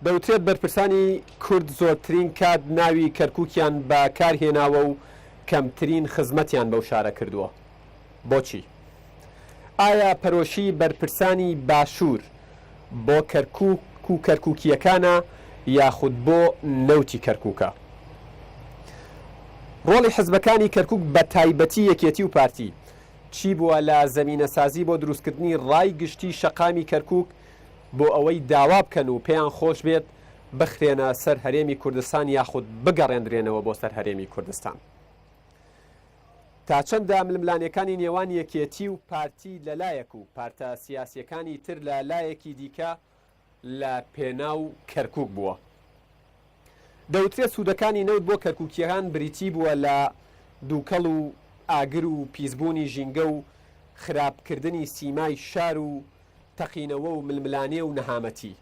دەوترێت بەرپرسانی کورد زۆرترین کات ناوی کەرکووکیان بەکارهێناوە و کەمترین خزمەتیان بەو شارە کردووە. بۆچی؟ ئایا پەرۆشی بەرپرسانی باشوور بۆ کەرکووک و کەرکووکیەکانە یاخود بۆ نەوتی کەرکووکە؟ ڕۆڵی حزبەکانی کەرکووک بە تایبەتی یەکێتی و پارتی چی بووە لە زەمینەسازی بۆ دروستکردنی ڕای گشتی شەقامی کەرکووک بۆ ئەوەی داوا بکەن و پێیان خۆش بێت بخرێنە سەر هەرێمی کوردستان یاخود بگەڕێنرێنەوە بۆ سەر هەرێمی کوردستان؟ تا چەندە ململانەکانی نێوان یەکێتی و پارتی لەلایەک و پارتە سیاسیەکانی تر لە لایەکی دیکە لە پێناو کەرکووک بووە. دەوترێت سوودەکانی نەوت بۆ کەرکووکیەکان بریتی بووە لە دووکەڵ و ئاگر و پیسبوونی ژینگە و خراپکردنی سیمای شار و تەقینەوە و ململانێ و نەهامەتی.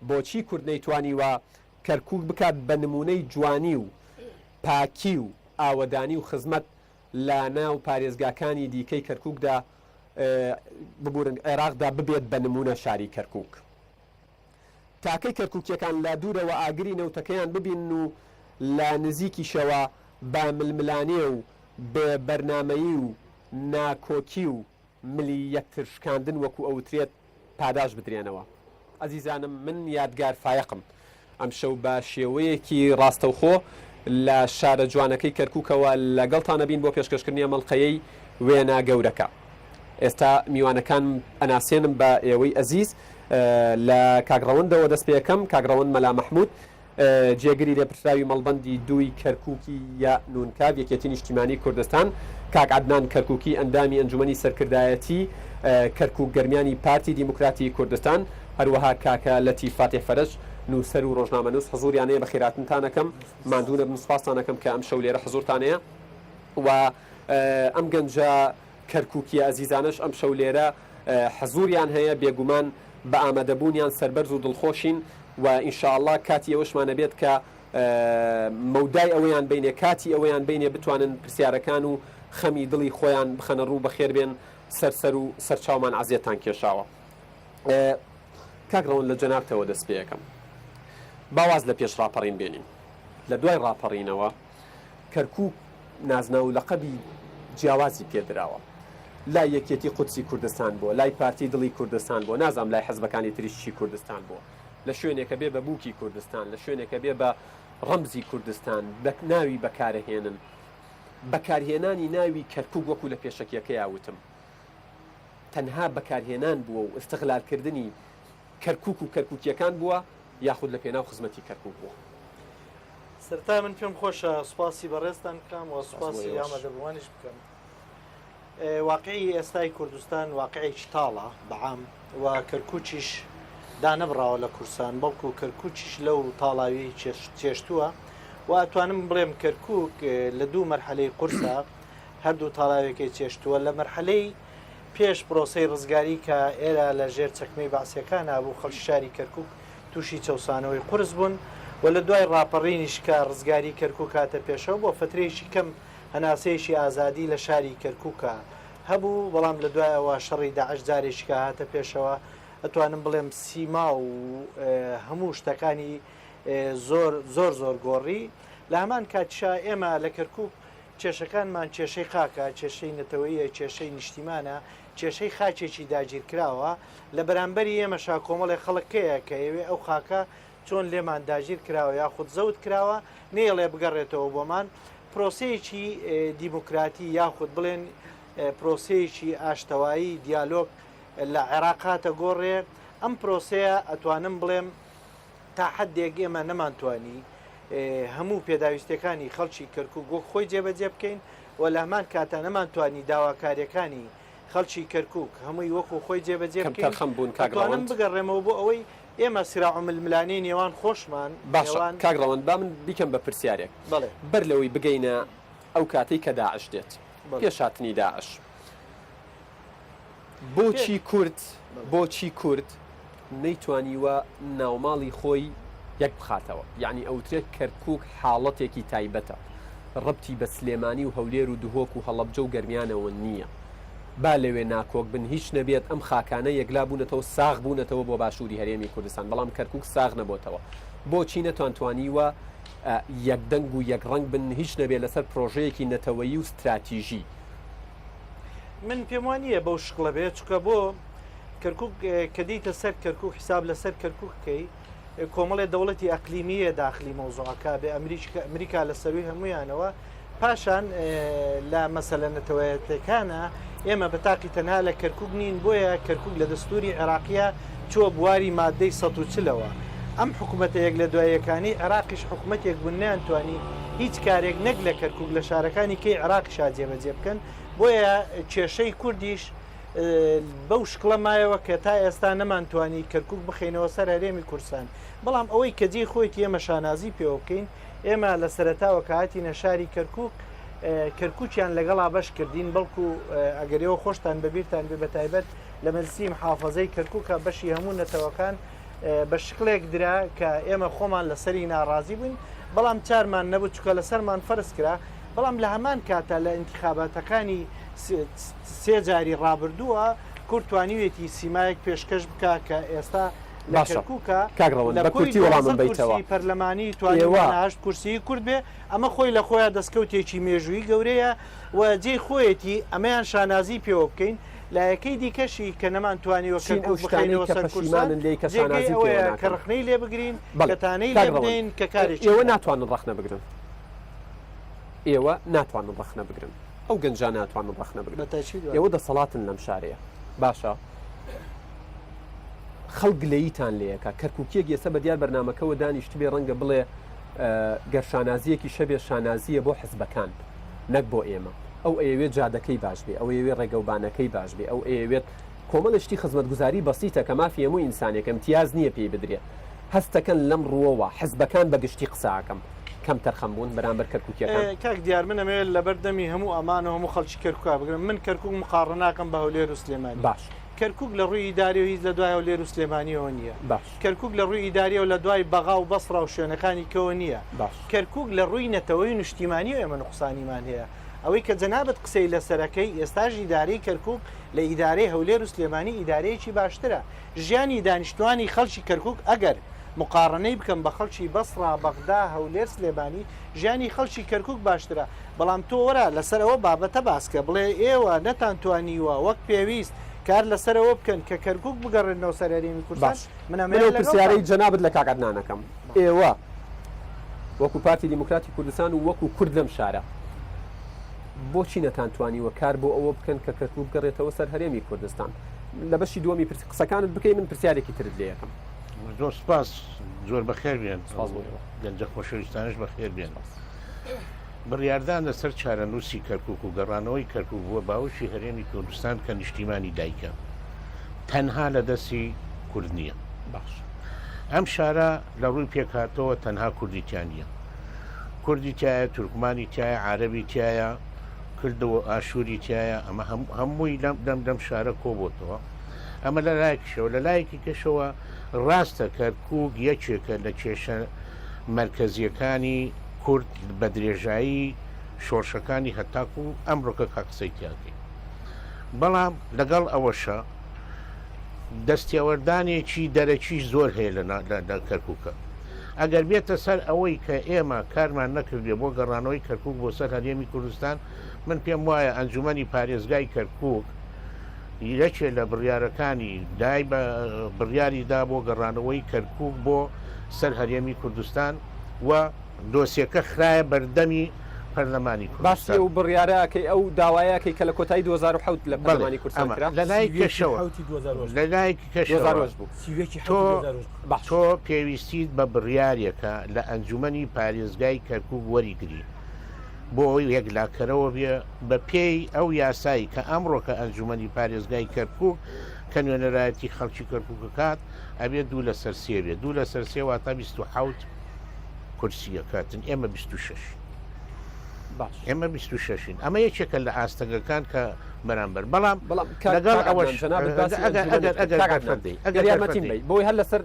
بۆچی کورد نەیتوانیوە کەرکووک بکات بە نمونەی جوانی و پاکی و ئاوەدانی و خزمەت لە ناو پارێزگاکانی دیکەی کەرکووکدا ببورن عێراقدا ببێت بە نمونە شاری کەرکووک؟ تاکەی کەرکووکیەکان لە دوورەوە ئاگری نەوتەکەیان ببین و لە نزیکیشەوە بە ململانێ و بە بەرنامەیی و ناکۆکی و ملی یەکتر شکاندن وەکو ئەوترێت پاداش بدرێنەوە. ئەزیزانم، من یادگار فایقم ئەم شەو بە شێوەیەکی ڕاستەوخۆ لە شارە جوانەکەی کەرکووکەوە لەگەڵتانە بین بۆ پێشکەشکردنی مەڵقەیەی وێنە گەورەکە. ئێستا میوانەکان ئەناسێنم بە ئێوەی ئەزیز لە کاگڕەوەندەوە دەست پێەکەم کاگڕەوەند مەلا مەحموود جێگری لێپرسراوی مەڵبەندی دووی کەرکووکی یا نونکاو یەکێتی نیشتیمانی کوردستان، کاک عەدنان کەرکووکی ئەندامی ئەنجومەنی سەرکردایەتی کەرکووک گەرمیانی پارتی دیموکراتی کوردستان، هەروەها کاکە لەتی فاتح فەرج نووسەر و ڕۆژنامەنووس حزوریانەیە بە خێراتنتانەکەم ماندوونە بنسپاسانەکەم کە ئەم شەو لێرە حزورتانەیە و ئەم گەنجە کەرکووکی ئەزیزانش ئەم شەو لێرە حزوریان هەیە، بێگومان بە ئامادەبوونیان سەربەرز و دڵخۆشین و ئینشاءالله کاتی ئەوەشمانە بێت کە مەودای ئەوەیان بینێ، کاتی ئەوەیان بینێ بتوانن پرسیارەکان و خەمی دڵی خۆیان بخەنە ڕوو بەخێر بێن سەر و سەرچاومان عەزیەتان کێشاوە. کاکڕەوەن لە جەنابتەوە دەست پێیەکەم باواز لە پێش ڕاپەڕین بێنین. لە دوای ڕاپەڕینەوە کەرکووک نازنا و لەقەبی جیاوازی پێدراوە، لای یەکێتی قودسی کوردستان بووە، لای پارتی دڵی کوردستان بووە، نازام لای حەزبەکانی تریشی کوردستان بووە، لە شوێنێکە بێ بە بووکی کوردستان، لە شوێنێکە بێ بە ڕەمزی کوردستان ناوی بەکارهێنن. بەکارهێنانی ناوی کەرکووک وەکو لە پێشەکیەکە یاوتم تەنها بەکارهێنان بووە و ئستغلالکردنی کەرکووک و کەرکووکیەکان بووە یاخود لە پێناو خزمەتی کەرکووک بووە. سەرتا من پێم خۆشە سوپاسی بەڕێستان بکەم و سوپاسی ئامادەبووانیش بکەم. واقعی ئێستای کوردستان واقعێکی تاڵە بەعام و کەرکووکیش دانەبڕاوە لە کورسان، بەڵکو کەرکووکیش لەو تاڵاوی چێشتووە و ئەتوانم بڵێم کەرکووک لە دوو مەرحەلەی قورسە هەردوو تاڵاوێکی چێشتووە. لە مەرحەلەی پێش پرۆسەی ڕزگاری کە ئێرە لە ژێر چەکمەی باسیەکان بوو، خەڵکی شاری کەرکووک تووشی چەسانەوەی قورس بوون و لە دوای ڕاپەڕینیش کە ڕزگاری کەرکووک هاتە پێشەوە بۆ فترەیەکی کەم هەناسەیەکی ئازادی لە شاری کەرکووکە هەبوو، بەڵام لە دوایەوە شەڕی داعش جارێکی کە هاتە پێشەوە ئەتوانم بڵێم سیما و هەموو شتەکانی زۆر گۆڕی. لە هەمان کاتیشا ئێمە لە کەرکووک کێشەکانمان کێشەی خاکە، کێشەی نەتەوەیە، کێشەی نیشتیمانە، کێشەی خاچێکی داگیرکراوە لە بەرامبەری ئێمەشا کۆمەڵی خەڵکەیە کە ئێوێ ئەو خاکە چۆن لێمان داگیر کراوە یاخود زەوت کراوە نێڵێ بگەڕێتەوە بۆمان. پرۆسەیەکی دیموکراتی یاخود بڵێن پرۆسەیەکی ئاشتەوایی دیالۆگ لە عێراقاتە گۆڕێ. ئەم پرۆسەیە ئەتوانم بڵێم تا حدێک ئێمە نەمانتوانی هەموو پێداویستەکانی خەڵکی کەرکووک وەک خۆی جێبەجێ بکەین و لە هەمان کاتە نەمانتوانی داواکاریەکانی خەڵکی کەرکووک هەمووی وەکو خۆی جێبەجێ بکەین. ئەتوانم بگەڕێمەوە بۆ ئەوەی ئێمە سراع ململانەی نێوان خۆشمان. باشە کاگڕەوەند با من بیکەم بە پرسیارێک بەر لەوەی بگەینە ئەو کاتەی کە داعش دێت پێشاتنی داعش، بۆچی کورد نەیتوانیوە ناوماڵی خۆی یەک بخاتەوە؟ یعنی ئەوترێت کەرکووک حاڵەتێکی تایبەتە، ڕەبتی بە سلێمانی و هەولێر و دهۆک و هەڵەبجە و گەرمیانەوە نییە. با لەوێ ناکۆک بن هیچ نەبێت ئەم خاکانە یەکلا بوونەتەوە ساغ بوونەتەوە بۆ باشووری هەرێمی کوردستان بەڵام کەرکووک ساغ نەبووتەوە بۆچی نەتوانتوانیوە یەکدەنگ و یەکڕنگ بن هیچ نەبێت لەسەر پرۆژەیەکی نەتەوەیی و استراتیژی من پێم وانە بەو شکڵە بێت چکە بۆ کەرکووک کە دیتە سەر کەرکووک حساب لەسەر کەرکووکەی کۆمەڵێ دەوڵەتی ئەقلیمیە داخلی مەوزوعەکە بێ ئەمریکا لە سەروی هەمویانەوە پاشان لە مەسەلە نەتەوەیەتەکانە ئێمە بەتاقی تەنها لە کەرکووک نین بۆیە کەرکووک لە دەستوری عێراقیە چوە بواری مادەی ١40ەوە ئەم حکوومەتە یەک لە دوایەکانی عێراقیش حکوومەتێک بوون نیانتوانی هیچ کارێک نەک لە کەرکووک لە شارەکانی کەی عێراقیشا جێبەجێ بکەن بۆیە کێشەی کوردیش بەو شکڵە مایەوە کە تا ئێستا نەمانتوانی کەرکووک بخینەوە سەر هەرێمی کوردستان بەڵام ئەوەی کە جێی خۆیت ئێمە شانازی پێوە بکەین ئێمە لە سەرەتاوە کاتی نەشاری کەرکووک کەرکووکیان لەگەڵا بەش کردین بەڵکو ئەگەرەوە خۆشتان بەبییرتان بێ بە تایبەت لە مەلسی محافەزەی کەرکووکە بەشی هەموو نەتەوەکان بە شکلێک درا کە ئێمە خۆمان لەسەری ناڕازی بووین بەڵام چارمان نەبوو چکە لەسەرمان فەرز کرا بەڵام لە هەمان کاتە لە انتخاباتەکانی سێ جاری ڕابردووە کورتوانیوێتی سیمایەک پێشکەش بکە کە ئێستا لە کەرکووکە کاگڕەوەن بە کورتی وەڵامم بیتەوە پەرلەمانی توانیوەهشت کورسی کورد بێ ئەمە خۆی لە خۆیان دەستکەوتێکی مێژووی گەورەیە و جێی خۆیەتی ئەمەیان شانازی پێوە بکەین لایەکەی دیکەشی کە نەمانتوانیوە بخینەوە سەر کوردستان کە ڕخنەی لێ بگرین کەتانەی لێ بدەین کە کارێکی ئێوە ناتوانن ڕخنە بگرن ئێوە ناتوانن ڕخنە بگرن ئەو گەنجان ناتوانن ڕخنە بگرن ئێوە دەسەڵاتن لەم شارەیە باشە خەڵک لەیتان لەیەکە کەرکووکیەک ئێستا بە دیار بەرنامەکەەوە دانیشت بێ ڕەنگە بڵێ گەرشانازیەکی شەبێ شانازیە بۆ حزبەکان نەک بۆ ئێمە ئەو ئەوێت جادەکەی باش بێ ئەو ئەوێ ڕێگەوبانەکەی باش بێ ئەو ئەوێت کۆمەڵشتی خزمەتگوزاری بەسیتە کە مافی هەموو ئینسانێک امتیاز نییە پێی بدرێت هەستەکەن لەم ڕووەوە حزبەکان بەگشتی قساکەم کەم تەرخەم بوون بەرامبەر کەرکووکیەکان کاک دیار منەمەوێت لە بەردەمی هەموو ئەمانە هەموو خەڵکی کەرکووکا بگرم من کەرکووک مقارڕ ناکەم بە هەولێر و سلێمانی باش کەرکووک لە ڕووی ئیداری و هیچ لە دوای هەولێر و سلێمانیەوە نییە باش کەرکووک لە ڕووی ئیداری و لە دوای بەغا و بەسڕا و شوێنەکانی کەوە نییە باش کەرکووک لە ڕووی نەتەوەی نیشتیمانی و ئێمە نقصانیمان هەیە ئەوەی کە جەنابەت قسەی لەسەرەکەی ئێستاژ ئیدارەی کەرکووک لە ئیدارەی هەولێر و سلێمانی ئیدارەیەکی باشترە ژیانی دانیشتوانی خەڵکی کەرکووک ئەگەر مقارنەی بکەم بە خەڵکی بەسڕا بەغدا هەولێر سلێمانی ژیانی خەڵکی کەرکووک باشترە بەڵام تۆ وەرە لەسەرەوە بابەتە باسکە بڵێ ئێوە نەتانتوانیوە وەک پێویست کار لەسەرەوە بکەن کە کەرکووک بگەڕێنەوە سەر هەرێمی کوردستان منەمەوێت پرسیارەی جەنابەت لە کاکەدنانەکەم ئێوە وەکو پارتی دیموکراتی کوردستان و وەکو کورد لەم شارە بۆچی نەتانتوانیوە کار بۆ ئەوە بکەن کە کەرکووک بگەڕێتەوە سەر هەرێمی کوردستان لە بەشی دووەمی قسەکانت بکەین من پرسیارێکی ترت لێ یەکەم زۆر سپاس زۆر بەخێر بێن گەنجە خۆشەویستانش بەخێر بێن بڕیاردان لەسەر چارەنووسی کەرکووک و گەڕانەوەی کەرکووک بووە باوشی هەرێمی کوردستان کە نیشتیمانی دایکە تەنها لە دەستی کورد نییە باش ئەم شارە لە ڕووی پێکاتەوە تەنها کوردیتیان نیە کوردی تایە تورکمانی تایە عارەبی تایە کردەوە ئاشووری تایە ئەمە هەمووی لەم شارە کۆبۆتەوە ئەمە لە لایەکشەوە لە لایەکی کەشەوە ڕاستە کەرکووک یەکێکە لە کێشە مرکزیەکانی کورد بە درێژایی شۆرشەکانی هەتاکو و ئەمڕۆکە کاکسەی تیاکەی بەڵام لەگەڵ ئەوەشە دەستیاوەردانێکی دەرەکیش زۆر هەیە لە کەرکووکە ئەگەر بێتە سەر ئەوەی کە ئێمە کارمان نەکردێ بۆ گەڕانەوەی کەرکووک بۆ سەر هەرێمی کوردستان من پێم وایە ئەنجومەنی پارێزگای کەرکووک یەکێ لە بڕیارەکانی دای بە بڕیاریدا بۆ گەڕانەوەی کەرکووک بۆ سەر هەرێمی کوردستان و دۆسیەکە خراە بەردەمی پەرلەمانی کوردستان و بڕیارەکەی ئەو داوایەکەی کە لە کۆتایی 2010 لە پەرلەمانی کوردستان لە لای کێشەوە لە لای کێشەوە تۆ پێویستیت بە بڕیارێکە لە ئەنجومەنی پارێزگای کەرکووک وەریگری بۆ ئەوی یەکلاکەرەوە بێ بە پێی ئەو یاسایی کە ئەمڕۆکە ئەنجومەنی پارێزگای کەرکووک کە نوێنەرایەتی خەڵکی کەرکووکە کات ئەبێت دوو لەسەر سێ بێت دوو لەسەر سێ واتە 27 کورسیەکاتن ئێمە 26 ئێمە 26ین ئەمە یەکێکە لە ئاستەگەکان کە بەرامبەر بەڵام لەگەڵ ئەوەش بۆی هەر لەسەر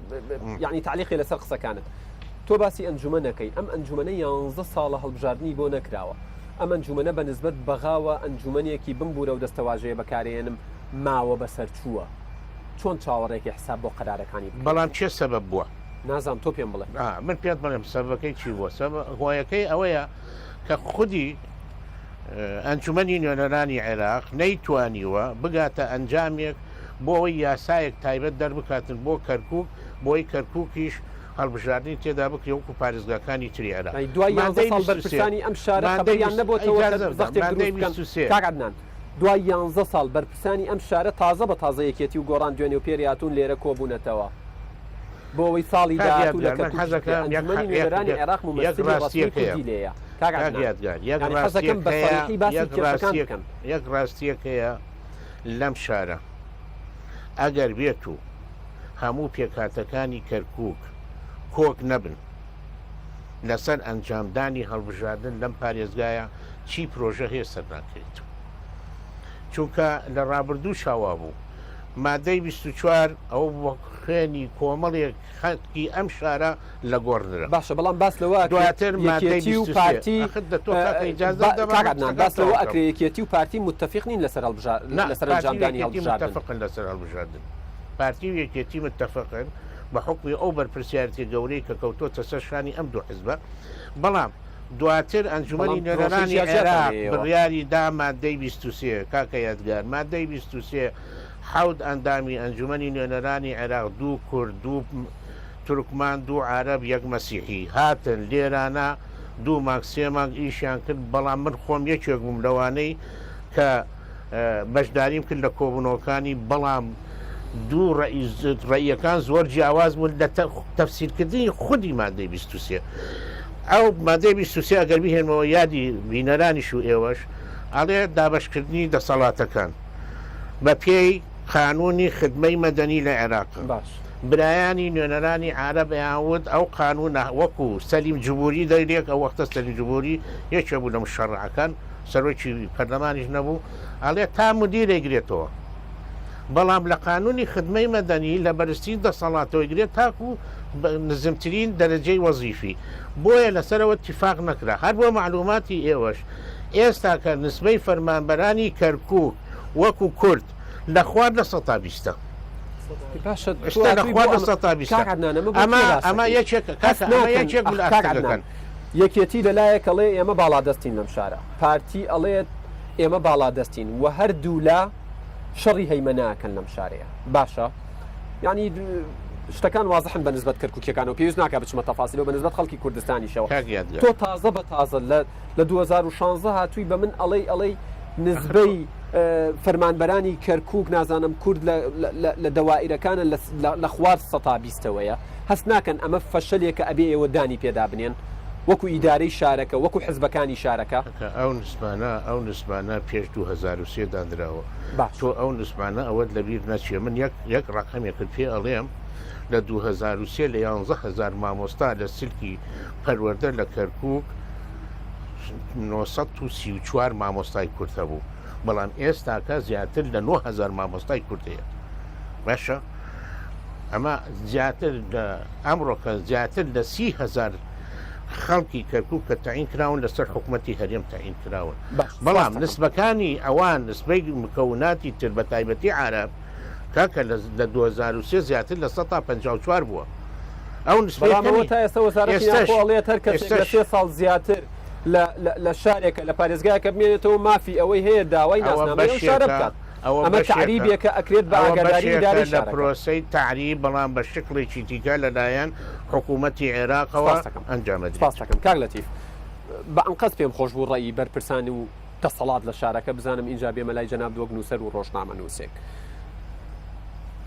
یعنی تعلیقی لەسەر قسەکانت تۆ باسی ئەنجومەنەکەی ئەم ئەنجومەنە 11 ساڵە هەڵبژاردننی بۆ نەکراوە ئەم ئەنجومەنە بە نسبەت بەغاوە ئەنجومەنێکی بمبورە و دەستەواژەیە بەکارێنم ماوە بەسەر چووە چۆن چاوەڕێکی حساب بۆ قەرارەکانی بەڵام چێ سەبەب بووە نازام تۆ پێم بڵێ من پێت بڵێم سەبەکەی چی بووە هۆیەکەی ئەوەیە کە خودی ئەنجومەنی نوێنەرانی عێراق نەیتوانیوە بگاتە ئەنجامێک بۆ ئەوەی یاسایەک تایبەت دەربکاتن بۆ کەرکووک بۆی کەرکووکیش هەڵبژاردننی تێدا بکرێ وەکو پارێزگاکانی تری عێراق دوای بەرپرسانی ئەم شارە خەبەریان نەبووەوە کاکعدنان دوای 11 ساڵ بەرپرسانی ئەم شارە تازە بە تازەیەکێتی و گۆڕان دوێنێ و پێری هاتوون لێرە کۆبوونەتەوە بۆ ئەوەی ساڵی داهاتوو لە ئەنجومەنی نوێنەرانی عێراق لێیە یەک ڕاستیەکەیە لەم شارە ئەگەر بێت و هەموو پێکاتەکانی کەرکووک کۆک نەبن لەسەر ئەنجامدانی هەڵبژاردن لەم پارێزگایە چی پرۆژە هەیە سەر ناکرێت چونکە لە ڕابردوو شاوا بوو مادەی 24 ئەو بۆ خوێنی کۆمەڵێک خەتکی ئەم شارە لە گۆڕنرە باشە بەڵام باس لەوە دواتر مادەی و پارتی باس لەوە ئەکرێکێتی و پارتی متتەفقین لەسەر ئەنجامدانی هەڵبژاردن لەسەر هەڵبژاردن پارتی و یەکێتی متتەفقن بە حکمی ئەو بەرپرسیارەتی گەورەی کە کەوتۆتە سەر شانی ئەم دوو حیزبە بەڵام دواتر ئەنجومەنی نوێنەرانی عێراق بڕیاری دا مادەی 23 کاکە یادگار مادەی 23 حەوت ئەندامی ئەنجومەنی نوێنەرانی عێراق دوو کورد دوو تورکمان دوو عارەب یەک مەسیحی هاتن لێرانە دوو مانگ سێ مانگ ئیشیان کرد بەڵام من خۆم یەکێک بووم لەوانەی کە بەشداریم کرد لە کۆبوونەوەکانی بەڵام دوو ڕێیەکان زۆر جیاواز بوون لە تەفسیرکردنی خودی مادەی 23 ئەو مادەی 23 ئەگەر بهێنمەوە یادی بینەرانیش و ئێوەش ئەڵێ دابشکردنی دەسەڵاتەکان بە پێی قانونی خدمەی مەدەنی لە عێراق برایانی نوێنەرانی عارەب یاود ئەو قانونە وەکو سەلیم جبوری دەیرێک ئەو وەختە سەلیم جبوری یەکێ بوو لە مشەڕعەکان سەرۆکی پەرلەمانیش نەبوو ئەڵێ تا مدیرێگرێتەوە بەڵام لە قانونی خدمەی مەدەنی لە بەرزترین دەسەڵاتەوە گرێت تاکو نزمترین دەرەجەی وەزیفی بۆیە لەسەرەوە اتفاق نەکرا هەر بۆ معلوماتی ئێوەش ئێستا کە نسبەی فەرمانبەرانی کەرکووک وەکو کورد لە خوارد لە 120 ئەمە یەکێک یەکێتی لەلایەک ئەڵێ ئێمە باڵادەستین لەم شارە پارتی ئەڵێت ئێمە باڵادەستین و هەردوو لە شەڕی هەیمەناکەن لەم شارەیە باشە یعنی شتەکان وازحن بە نسبەت کەرکووکیەکان و پێویست ناکات بچمە تەفاسیلەوە بە نسبەت خەڵکی کوردستانیشەوە تۆ تازە بە تازە لە 2016 هاتووی بە من ئەڵەی نسبەی فەرمانبەرانی کەرکووک نازانم کورد لە دەوائرەکانە لە خوار 120ەوەیە هەست ناکەن ئەمە فەشەلێکە ئەبێ ئێوە دانی پێدا بنێن وەکو ئیدارەی شارەکە وەکو حزبەکانی شارەکە ئەو نسبانە پێش 2023 دانراوە تۆ ئەو نسبانە ئەوەت لەبیر نەچێ من یەک ڕقەمێکرد پێ ئەڵێم لە 2023 لە 11,000 مامۆستا لە سلکی پەروەردە لە کەرکووک 934 مامۆستای کورتە بوو بەڵام ئێستاکە زیاتر لە 9,000 مامۆستای کورتەیە باشە ئەمە زیاتر ئەمڕۆکە زیاتر لە 30,000 خەڵکی کەرکووک کە تەعین کراون لەسەر حکوومەتی هەرێم تەعین کراون بەڵام نسبەکانی ئەوان نسبەی مکەوناتی تر بە تایبەتی عارەب کاکە لە 2023 زیاتر لە 154 بووە ئەو نسبەکەڵێت هەر کەسێک 3 ساڵ زیاتر لە شارێکە لە پارێزگایەکە بمێنێتەوە مافی ئەوەی هەیە داوای نازنامەی شارە بکات ئەمە تعریبێکە ئەکرێت بە ئاگاداری ئیدارەی لە پرۆسەی تعریب بەڵام بە شکڵێکی دیکە لەلایەن حکوومەتی عێراقەوە ئەنجامەدرێت سپاسەکەم کاک لەتیف بە ئەنقەس پێم خۆش بوو ڕێی بەرپرسانی و دەسەڵات لە شارەکە بزانم اینجا بێمە لای جەناب دۆک نووسەر و ڕۆژنامە نووسێک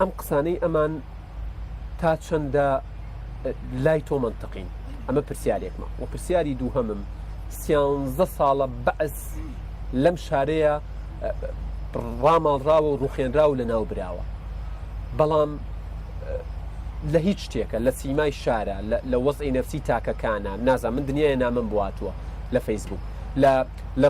ئەم قسانەی ئەمان تا چەندە لای تۆ منتقین ئەمە پرسیارێکمە و پرسیاری دووهەمم 13 ساڵە بەعس لەم شارەیە ڕاماڵراوە و ڕوخێنرا و لە ناو براوە بەڵام لە هیچ شتێکە لە سیمای شارە لە وەزعی نەفسی تاکەکانە نازان من دنیای نامم بواتوە لە فەیسبوک لە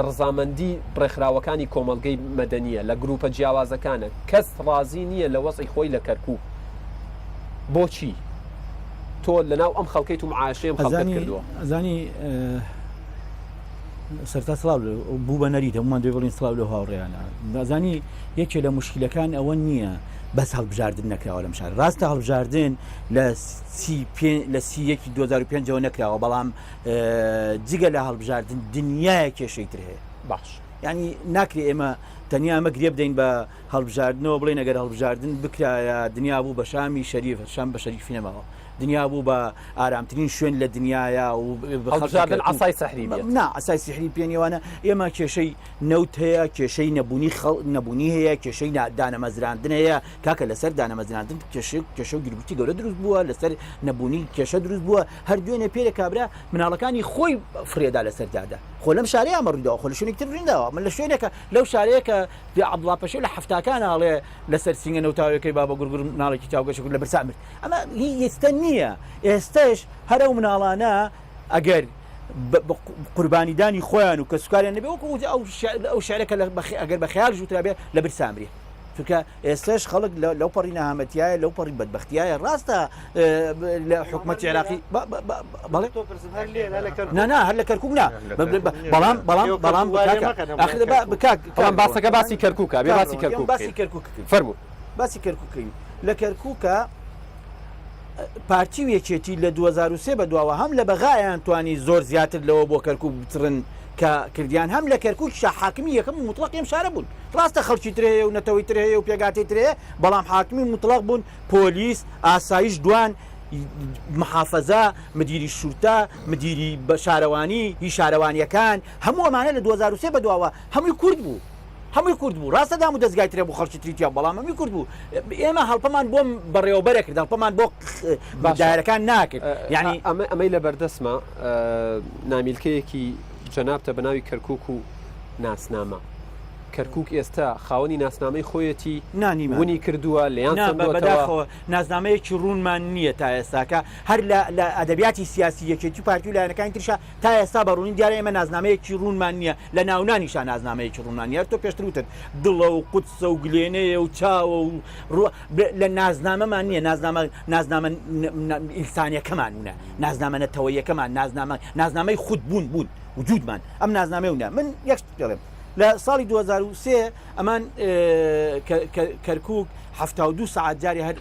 ڕزامەندی بڕێکخراوەکانی کۆمەڵگەی مەدەنیە لە گروپە جیاوازەکانە کەس ڕازی نییە لە وەزعی خۆی لە کەرکووک بۆچی تۆ لەناو ئەم خەڵکەیت و معاشەیەم خەڵکت کردووە ئەزانی سەرتا سڵاو بوو بە نەریت هەمومان دوێ بڵین سڵاو لە هاوڕێیانە نازانی یەکێ لە مشکلەکان ئەوە نییە بەس هەڵبژاردن نەکراوە لەم شار ڕاستە هەڵبژاردن لە 2005ەوە نەکراوە بەڵام جگە لە هەڵبژاردن دنیای کێشەی تر هەیە باش ینی ناکرێ ئێمە تەنیا ئەمە گرێ بدەین بە هەڵبژاردنەوە بڵێن ئەگەر هەڵبژاردن بکرایە دنیا بوو بە شامی شەریف شام بە شەریفی نەماوە دنیا بوو بە ئارامترین شوێن لە دنیاە و هەڵبژاردن عەسای سەحری نا ئەسای سحری پێنێوانە ئێمە کێشەی نەوت هەیە کێشەی نەبوونی هەیە کێشەی دانەمەزراندن هەیە کاکە لەسەر دانەمەزراندن کێشە و گربوتی گەورە دروست بووە لەسەر نەبوونی کێشە دروست بووە هەر دوێنێ پێرە کابرا مناڵەکانی خۆی فرێدا لەسەردادا خۆ لەم شارەیە ئەمەڕوویداوە خۆ لە شوێنێک تر ڕوویداوە من لە شوێنێکە لەو شارەیەکە عەبدوڵڵا پەشێو لە حەفتاکان ئاڵێ لەسەر سینگە نەوتاوەکەی بابە گورگر مناڵێکی چاوگەشە لە بەرسا مرد ئەمە هی ئێستا نییە ئێستش هەرە و مناڵانە ئەگەر قوربانیدانی خۆیان و کە سوکاریان نەبێ وەکو ئەو شارەکە ئەگەر بە خەیاڵ ژووترا بێ لە برسا مرێ چونکە ئێستش خەڵک لەو پەڕی نەهامەتیایە لەو پەڕی بەدبەختیایە ڕاستە لە حکومەتی عێراقی بەڵێ نا هەر لە کەرکووک نا بەڵام بکات باسەکە باسی کەرکووکە بێ باسی کەرکووک باسی کەرکووک فەرموو باسی کەرکووکەین لە کەرکووکە پارتی و یەکێتی لە 2023 بە دواوە هەم لە بەغایان توانی زۆر زیاتر لەوە بۆ کەرکووک بترن کە کردیان هەم لە کەرکووک حاکمی یەکەم مطلق ئەم شارە بوون ڕاستە خەڵکی ترەیە و نەتەوەی ترەیە و پێگاتی ترەیە بەڵام حاکمی مطلق بوون پۆلیس ئاسایش دوان محافەزە مدیری شورتە مدیری بە شارەوانی هی شارەوانیەکان هەموو ئەمانە لە 2023 بە دواوە هەمووی کورد بوو ڕاستە دام و دەستگای ترێ بوو خەڵکی تریتیا بەڵام هەمووی کورد بوو ئێمە هەڵپەمان بۆم بەڕێوەبەرە کرد هەڵپەمان بۆ دایرەکان ناکرد یعنی ئەمەی لە بەردەسمە نامیلکەیەکی جەنابتە بە ناوی کەرکووک و ناسنامە کەرکووک ئێستا خاوەنی ناسنامەی خۆیەتی ونی کردووە لەیان بەداخەوە ناسنامەیەکی ڕوونمان نییە تا ئێستاکە هەر لە ئەدەبیاتی سیاسی یەکێتی و پارتی و لایەنەکانی ترشا تا ئێستا بەڕوونی دیارە ئێمە ناسنامەیەکی ڕوونمان نییە لە ناونانیشان ناسنامەیەکی ڕوونمان نیە تۆ پێشتر وتت دڵە و قودسە و گلێنەیە و چاوە و لە نازنامەمان نییە نازنامە ئینسانیەکەمان وونە نازنامە نەتەوەیەکەمان نازنامەی خود بوون وجودمان ئەم نازنامە وونە من یەک دەڵێم لە ساڵی 2023 ئەمان کەرکووک 72 ساعت جاری هەر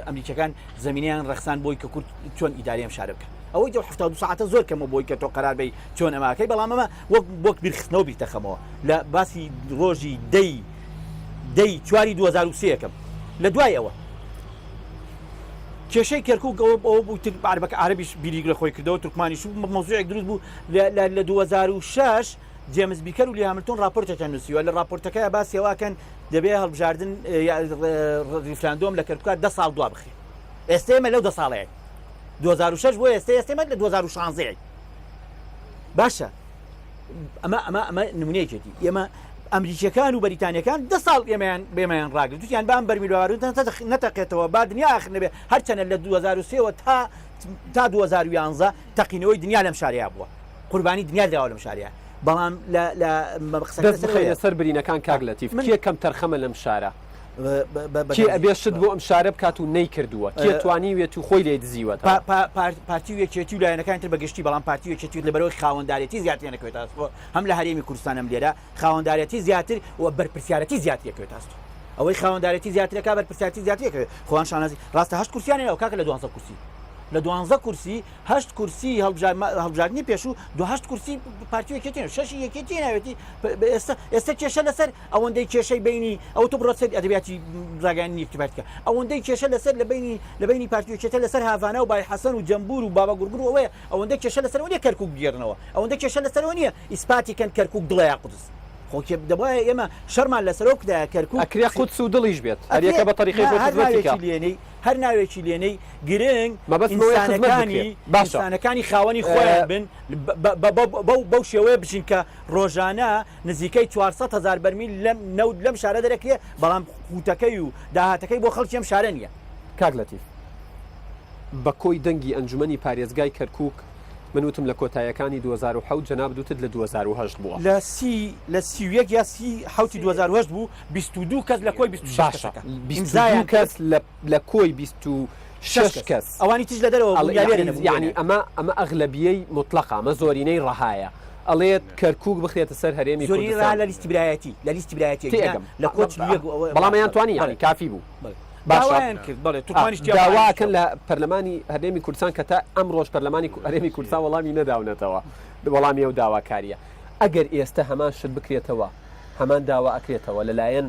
ئەمریکەکان زمینیان ڕەخسان بۆی کە کورد چۆن ئیداری ئەم شارە بکەن ئەوەی 72 ساعتە زۆر کەمە بۆی کە تۆ قەرار بی چۆن ئەماکەی بەڵام ئەمە وەک بیرخستنەوە بیتەخەمەوە لە باسی ڕۆژی دەی چواری 2023 یەکەم لە دوای ئەوە کێشەی کەرکووک ئەوە بوو عەربەکە عەرەبیش بیریگرە خۆی کردەوە تورکمانیش مەوزوعێک دروست بوو لە 2006 جێمز بیکەر و لی هاملتۆن راپۆرتێکیان نووسیوە لە راپۆرتەکەی باسیەوەکەن دەبێ هەڵبژاردن ریفراندۆم لە کەرکووک 10 ساڵ دوا بخرێ ئێستا ئێمە لەو 10 ساڵەیە 2006 بۆ ئێستا لە 2016 باشە ئەمە نمونەیەکێتی ئێمە ئەمریکیەکان و بەریتانیەکان 10 ساڵ ئێمەیان ڕاگرن توتیان بام بەرمیلوارون نەتەقێتەوە با دنیا ئاخر نەبێ هەرچەنە لە 2023 تا 2011 تەقینەوەی دنیا لەم شارەیە بووە قوربانی دنیا داوە لەم شارەیە بەڵام لە سەر برینەکان کاگلەتیف کێ کەم تەرخەمە لەم شارە کێ ئەبێ شت بۆ ئەم شارە بکات و نەیکردووە کێ توانیوێت و خۆی لێ دزیوە پارتی و یەکێتی و لایەنەکان تر بەگشتی بەڵام پارتی و یەکێتی لەبەرەوەی خاوەنداریەتی زیاتر نەکەوێت ئاستۆ هەم لە هەرێمی کوردستانم لێرە خاوەنداریەتی زیاتر و بەرپرسیارەتی زیاتر یەکەوێت ئاستۆ ئەوەی خاوەنداریەتی زیاترەکە بەرپرسیارەتی زیاتر یەکەوێت خۆیان شانازی ڕاستە 8 کورسیانێ ئەو کاکە لە 12 کورسی لە 12 کورسی 8 کورسی هەڵبژاردننی پێشوو 8 کورسی پارتی یەکێتین 6 یەکێتی ناوێتی ئێستا کێشە لەسەر ئەوەندەی کێشەی بینی ئەو تو بڕۆ سەر ئەدەبیاتی ڕاگەیاندنی نیفتیباتیکە ئەوەندەی کێشە لەسەر لە بینی پارتی یەکێتە لەسەر هاڤانە و بای حەسەن و جەمبور و بابا گورگر و ئەوەیە ئەوەندەی کێشە لەسەرەوە نیە کەرکووک بگێڕنەوە ئەوەندەی کێشە لەسەرەوە نیە ئیسپاتی کەن کەرکووک دڵە یا قودس خۆکێ دەبایە ئێمە شەرمان لەسەرەوە کدا کەرکووک ئەکرێ قودس و دڵیش بێت هەریەکە بە طریقی لێنەی هەر ناوێکی لێنەی گرنگ ئینسانەکانی خاوەنی خۆیان بن بەو شێوەیە بچین کە ڕۆژانە نزیکەی 400,000 بەرمیل لەم شارە دەرەکرێ بەڵام قوتەکەی و داهاتەکەی بۆ خەڵکی ئەم شارە نییە کاگلەتیف بە کۆی دەنگی ئەنجومەنی پارێزگای کەرکووک من وتم لە کۆتاییەکانی 2007 جەناب دوتت لە 2008 بووە لە 31 یا 30 2008 بوو 22 کەس لە کۆی 26 کەس لە کۆی 26 کەس ئەوانی تیش لە دەرەوە یعنی ئەمە ئەغلبیەی مطلقە ئەمە زۆرینەی ڕەهایە ئەڵێت کەرکووک بخرێتە سەر هەرێمی زۆری را کوردستان لە لیستی برایەتی لە لیستی برایەتی لە کۆچ بەڵام یان توانی ینی کافی بوو داوایان کرد بڵێ توانیش داواکەن لە پەرلەمانی هەرێمی کوردستان کە تا ئەم ڕۆژ پەرلەمانی هەرێمی کوردستان وەڵامی نەداونەتەوە وەڵامی ئەو داواکاریە ئەگەر ئێستا هەمان شت بکرێتەوە هەمان داوا ئەکرێتەوە لەلایەن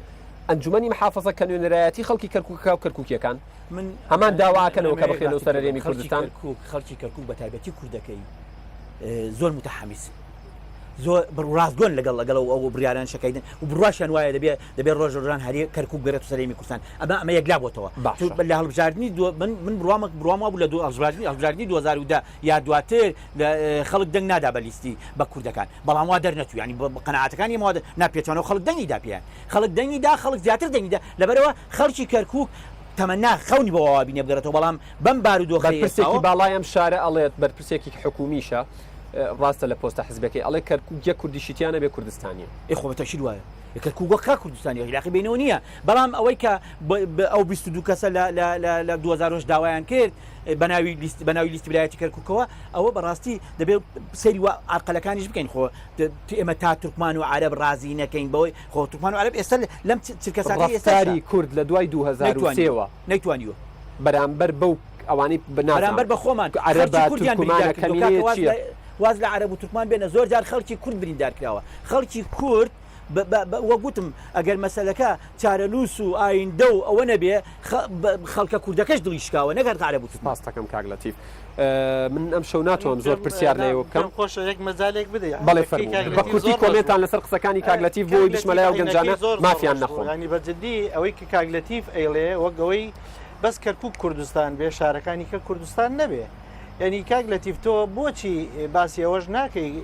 ئەنجومەنی محافظە کە نوێنەرایەتی خەڵکی کەرکووکە و کەرکووکیەکان من هەمان داواکەنەوە کە بخێنەوە سەر هەرێمی کوردستان خەڵکی کەرکووک بە تایبەتی کوردەکەی زۆر متحەمیس زۆر ڕاستگۆن لەگەڵ ئەو بریاران شەکەیدن و بڕاشیان وایە دەبێت ڕۆژڕان هەری کەرکووک بێت و سەرێمی کوردستان ئەمە یەکلا بۆتەوە لە هەڵبژاردننی من بڕوا بوو لە هەڵبژاردننی 2010 یا دواتر خەڵک دەنگ نادا بە لیستی بە کوردەکان بەڵام وا دەرنەتوو ینی قەنەعاتەکانی ماوە ناپێچانەوە خەڵک دەنگیدا پێیان خەڵک دەنگیدا خەڵک زیاتر دەنگیدا لەبەرەوە خەڵکی کەرکووک تەمەنا خەونی بەوە بینێ بگرێتەوە بەڵام بەم بارودۆخی بەرپرسێکی باڵایم شارە ئەڵێت بەرپرسێکی حکومیشە ڕاستە لە پۆستە حزبەکەی ئەڵێ کەرکووک کوردیشیتیانە بێ کوردستانی خۆ بەتەشیر وایە کەرکووکە کوردستانی عراقی بینەوە نییە بەڵام ئەوەی کە ئەو 22 کەسە لە 2010 داوایان کرد بەناوی لیستی برایەتی کەرکووکەوە ئەوە بەڕاستی دەبێت سەری ئارقەلەکانیش بکەین خۆ ئێمە تا تورکمان و عەرەب ڕازی نەکەین بەوەی خۆ تورکمان و عەرەب ئێستا لەم چرکەساتی ئێستاری کورد لە دوای 2023ەوە نەیتوانیوە بەرامبەر بەو ئەوانەی بەرامبەر بە خۆمان واز لە عەرەب و تورکمان بێنە زۆر جار خەڵکی کورد بریندار کراوە خەڵکی کورد وەگوتم ئەگەر مەسەلەکە چارەلووس و ئایندە و ئەوە نەبێ خەڵکە کوردەکەش دڵی شکاوە نەگەر عەرەب و تورکمان پاستەکەم کاک لەتیف من ئەم شەو ناتوانم زۆر پرسیار لێەوە بکەم خۆشە یەک مەجالێک بدەیت بەڵێ بە کورتی کۆمنتان لەسەر قسەکانی کاک لەتیف بۆی بشمەلای و گەنجانە مافیان نەخۆن ینی بەجددی ئەوەی کە کاک لەتیف ئەیڵێ وەگەوەی بەس کەرکووک کوردستان بێ شارەکانی کە کوردستان نەبێ یعنی کاک لەتیف تۆ بۆچی باسی ئەوەش ناکەی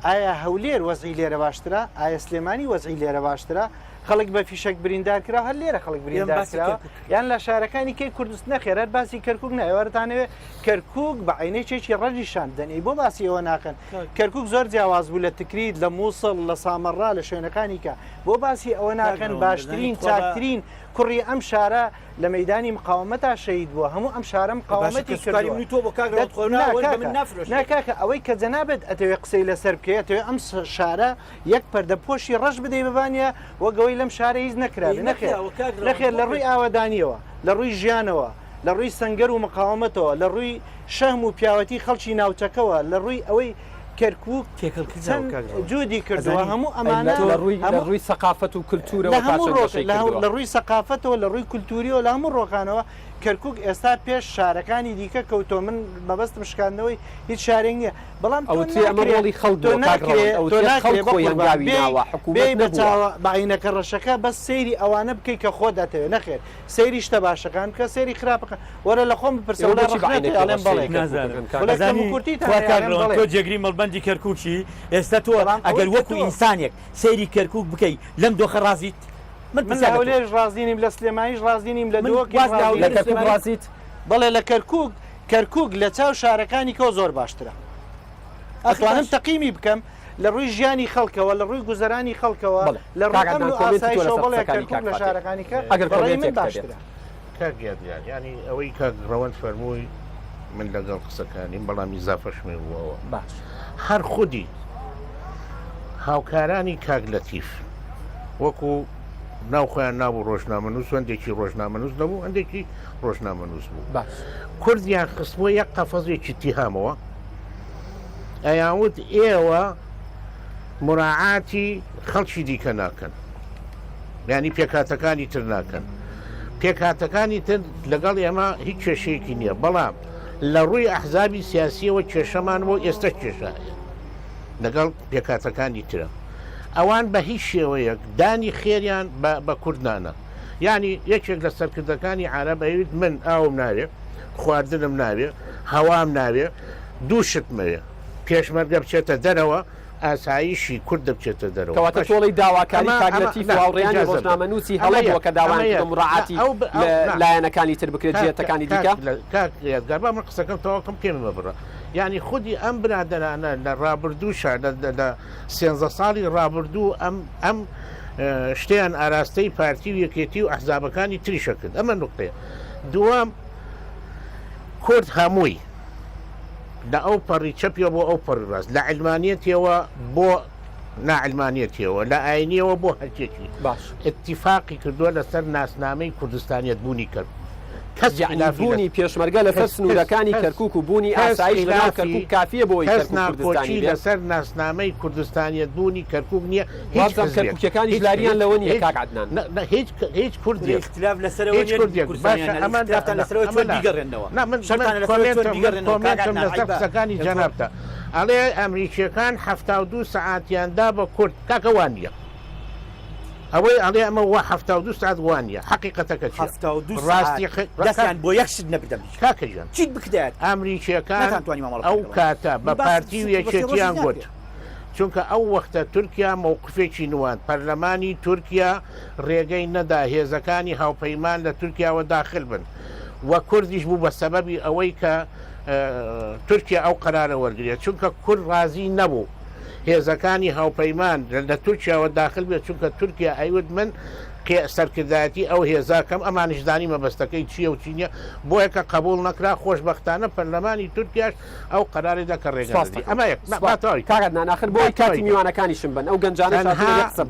ئایا هەولێر وەزعی لێرە باشترە ئایا سلێمانی وەزعی لێرە باشترە خەڵک بە فیشک بریندار کرا هەر لێرە خەڵک بریندار کرا یان لە شارەکانی کەی کوردستان نەخێرات باسی کەرکووک نایوەرتانەوێ کەرکووک بە عینەیەکی ڕەجیشان دەنێ بۆ باسی ئەوە ناکەن کەرکووک زۆر جیاواز بوو لە تکرید لە مووسڵ لە سامەڕا لە شوێنەکانی کە بۆ باسی ئەوە ناکەن باشترین چاکترین کوڕی ئەم شارە لە مەدانی مقاومەتا شەید بووە هەموو ئەم شارە مقاومەتی ناکاکە ئەوەی کە جەنابێت ئەتەوێ قسەی لەسەر بکەیتەوە ئەم شارە یەک پەردە پۆشی ڕەش بدەی ببانە وەگەوەی لەم شارە هیچ نەکراوێ نەخێر لە ڕووی ئاوادانیەوە لە ڕووی ژیانەوە لە ڕووی سەنگەر و مقاومەتەوە لە ڕووی شەهم و پیاوەتی خەڵکی ناوچەکەەوە لە ڕووی ئەوەی کەرکووک جودی کردووە هەموو ئەمانە لە ڕووی سەقافەت و کولتورە لە ڕووی سەقافەتەوە لە ڕووی کولتوریەوە لە هەموو ڕۆکانەوە کەرکووک ئێستا پێش شارەکانی دیکە کەوتۆ من مەبەستم شکاندنەوەی هیچ شارێک نییە بەڵام ئەمەڕۆڵی باینەکە ڕەشەکە بەس سەیری ئەوانە بکەیت کە خۆ دەتەوێت نەخێر سەیری شتە باشەکان کە سەیری خراپەکە وەرە لە خۆم بپرسەڵێن جێگری مەڵبەندی کەرکووکی ئێستا تۆ ئەگەر وەکو ئینسانێک سەیری کەرکووک بکەیت لەم دۆخە ڕازیت من لێش ڕازینیم لە سلێمانیش ڕازینیم لە ڕازیت بەڵێ لە کەرکووک لە چاو شارەکانی کۆ زۆر باشترە ئەتوانم تەقیمی بکەم لە ڕووی ژیانی خەڵکەوە لە ڕووی گوزەرانی خەڵکەوە لە ڕووی بڵێ کەرکووک لە شارەکانیکە ئەگەر بەڵێ من باشترە کاگیان ینی ئەوەی کە ڕەوەند فەرمووی من لەگەڵ قسەکانیم بەڵامی زافەشمێ بووەوە باش هەر خودی هاوکارانی کاک لەتیف وەکو ناوخۆیان نابوو ڕۆژنامەنووس هەندێکی ڕۆژنامەنووس نەبوو هەندێکی ڕۆژنامەنووس بوو کوردیان خستبووە یەک قەفەزێکی تیهامەوە ئەیانوت ئێوە مراعاتی خەڵکی دیکە ناکەن ینی پێکاتەکانی تر ناکەن پێکاتەکانی تر لەگەڵ ئێمە هیچ کێشەیەکی نییە بەڵام لە ڕووی ئەحزابی سیاسیەوە کێشەمان بۆ ئێستا کێشایە لەگەڵ پێکاتەکانی ترە ئەوان بە هیچ شێوەیەک دانی خێریان بە کوردانە ینی یەکێک لە سەرکردەکانی عەرەبەوێت من ئاوم ناوێ خواردنم ناوێ هەوام ناوێ دووشتمەوێ پێشمەرگە بچێتە دەرەوە ئاساییشی کورد دەبچێتە دەرەوە کەواتە تۆڵی داواکاری کاگلەتیف و هاوڕێیانی ڕۆژنامەنووسی هەڵەیەوە کە داوای مڕعاتی لایەنەکانی تر بکرێت جێتەکانی دیکە گەربا من قسەکەم تەواکەم پێمە بڕە ینی خودی ئەم برادەرانە لە ڕابردووشە لە 13 ساڵی ڕابردوو ئەم شتیان ئاراستەی پارتی و یەکێتی و ئەحزابەکانی تریشە کرد ئەمە نقطەیە دووەم کورد هەمووی لە ئەو پەڕی چەپیەوە بۆ ئەو پەڕی ڕاست لە علمانیەتەوە بۆ ناعلمانیەتەوە لە ئاینیەوە بۆ هەرچێکی باش اتفاقی کردووە لەسەر ناسنامەی کوردستانیت بوونی کرد بوونی پێشمەرگە لەسەر سنوورەکانی کەرکووک و بوونی ئاسایش لەناو کەرکووک کافیە بۆی کەس ناکۆچی لەسەر ناسنامەی کوردستانیت بوونی کەرکووک نییە کەرکووکەکانی لاریان لەوە نیە کاک عەدنان هیچ کوردی اختلاف لەسەرەوە لەسەر قسەکانی جەنابتە ئەڵێ ئەمریکیەکان 72 سەعاتیاندا بە کورد کاکەوان نیە ئەوەی ئەڵێ ئەمە وە 72 ساعت وانە حقیقەتەکە ڕاستی دەستیان بۆ یەکشت نەبدەم کاکەژان چیت بکدات ئەمریکیەکان ئەو کاتە بە پارتی و یەکێتیان گوت چونکە ئەو وەختە تورکیا مووقفێکی نوان پەرلەمانی تورکیا ڕێگەی نەدا هێزەکانی هاوپەیمان لە تورکیاوە داخل بن وە کوردیش بوو بە سەبەبی ئەوەی کە تورکیا ئەو قەرارە وەرگێت چونکە کورد ڕازی نەبوو هێزەکانی هاوپەیمان لە تورکیاوە داخل بێت چونکە تورکیا ئەیوت من سەرکردایەتی ئەو هێزاکەم ئەمانیشدانی مەبەستەکەی چییە و چینە بۆیە کە قبول نەکرا خۆشبەختانە پەرلەمانی تورکیاش ئەو قەراری دەکە ڕێگەی ئەمە کاکەناخر بۆی کاتی میوانەکانیشم بن ئەو گەنجانە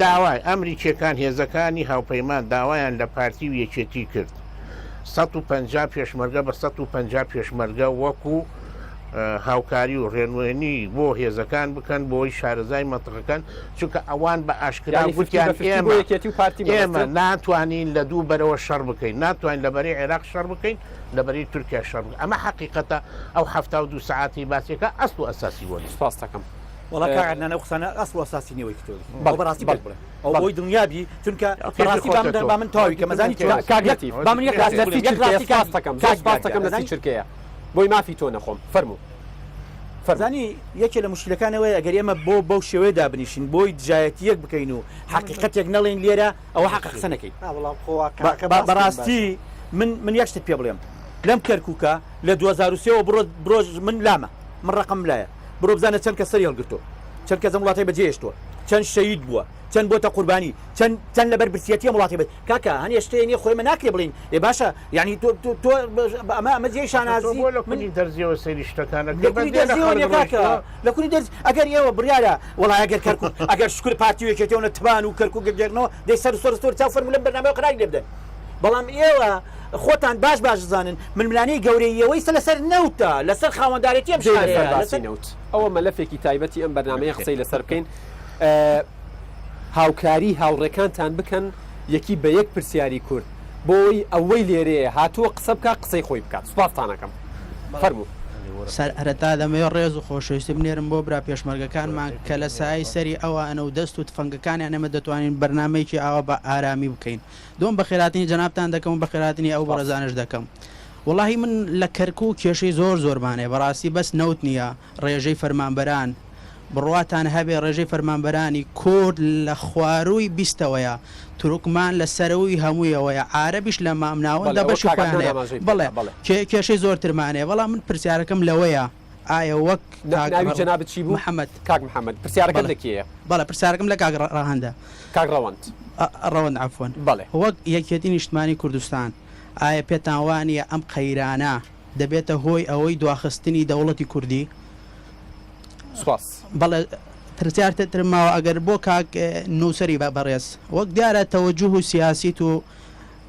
داوای ئەمریکیەکان هێزەکانی هاوپەیمان داوایان لە پارتی و یەکێتی کرد 150 پێشمەرگە بە 150 پێشمەرگە وەکو هاوکاری و ڕێنوێنی بۆ هێزەکان بکەن بۆی شارەزای مەنتقەکان چونکە ئەوان بە ئاشکرا گوتیان ئێمە ناتوانین لە دوو بەرەوە شەڕ بکەین ناتوانین لەبەری عێراق شەڕ بکەین لەبەری تورکیا شەڕ بکەین ئەمە حقیقەتە ئەو 72 ساعتی باسیەکە ئەسڵ و ئەساسی وەنی سپاس دەکەم وڵا کاغەنانە قسانە ئەسڵ و ئەساسی نێوەی کتۆ بەڕاستی بڵێ ئەو بۆی دڵنیابی چونکە بەڕاستی با من تاوی کە مەزانی کاگەتی با من یەک سپاس دەکەم لەسی چرکەیە بۆی مافی تۆ نەخۆم فەرموو فەرزانی یەکێ لە مشکلەکانەوەی ئەگەر ئێمە بۆ شێوەیەدا بنیشین بۆی دژایەتی یەک بکەین و حقیقەتێک نەڵێن لێرە ئەوە حق قسە نەکەین بەڕاستی من یەک شت پێ بڵێم لەم کەرکووکە لە 2023 بڕۆژ من لامە من ڕقم لایە بڕۆ بزانە چەند کە سەری هەڵگرتۆ چەند کە وڵاتی بەجێهێشتووە چەند شەهید بووە چەند بۆتە قوربانی چەند لەبەر برسیەتی وڵاتی بێت کاکە هەنی شتێنی خۆی من ناکرێ بڵین ێ باشە یعنی تۆ ئەمە جێی شانازی منی دەرزیەوە سەیری شتەکانە لە کوری دەرز ئەگەر ئێوە بریاە وڵای ئەگەر کەرکوو ئەگەر شکر پارتی وێکێتەوە تبان و کەرکوو گەگەرنەوە دەی سەر سۆر چاو فەرمولە بەرنامە قرای لێ بدەن بەڵام ئێوە خۆتان باش زانن منملانەی گەورەیەوەی لەسەر نەوتە لەسەر خاوەنددارێتی ئەم نەوت ئەوە مەلەفێکی تایبەتی ئەم بەرنامەیە قسەی لەسەر بکەین هاوکاری هاوڕێکانتان بکەن یەکی بە یەک پرسیاری کورد بۆی ئەوەی لێرەیە هاتووە قسە بکە قسەی خۆی بکات سوپاستانەکەم فەرموو هەرتا دەمەوێت ڕێز و خۆشەویستی بنێرم بۆ برا پێشمەرگەکانمان کە لە سای سەری ئەوانە و دەست و تفەنگەکانیان ئەمە دەتوانین بەرنمەیەکی ئاوا بە ئارامی بکەین دوم بە خێراتنی جەنابتان دەکەم و بە خێراتنی ئەو بەڕێزانش دەکەم وڵی من لە کەرکوو کێشەی زۆرمانێ بەڕاستی بەس نەوت نییە ڕێژەی فەرمانبەران بڕواتان هەبێ ڕێژەی فەرمانبەرانی کورد لە خوارووی بیستەوەیە تورکمان لە سەرەوەی هەموویەوەیە عارەبیش لە مامناوەدا بەش بڵێ کێشەی زۆرترمانێ بەڵام من پرسیارەکەم لەوەیە ئایا وەک جەنابەت چی بوو محەممەد کاک محەممەد پرسیارەکە لەکیە بەڵێ پرسیارەکەم لە کاگڕاهەندە ڕەوەند عفوان بەڵێ وەک یەکێتی نیشتمانی کوردستان ئایا پێتان وانە ئەم قەیرانە دەبێتە هۆی ئەوەی دواخستنی دەوڵەتی کوردی بەڵێ پرسیارترماوە ئەگەر بۆ کاک نووسری بەڕێز وەک دیارە تەوەجوه و سیاسیت و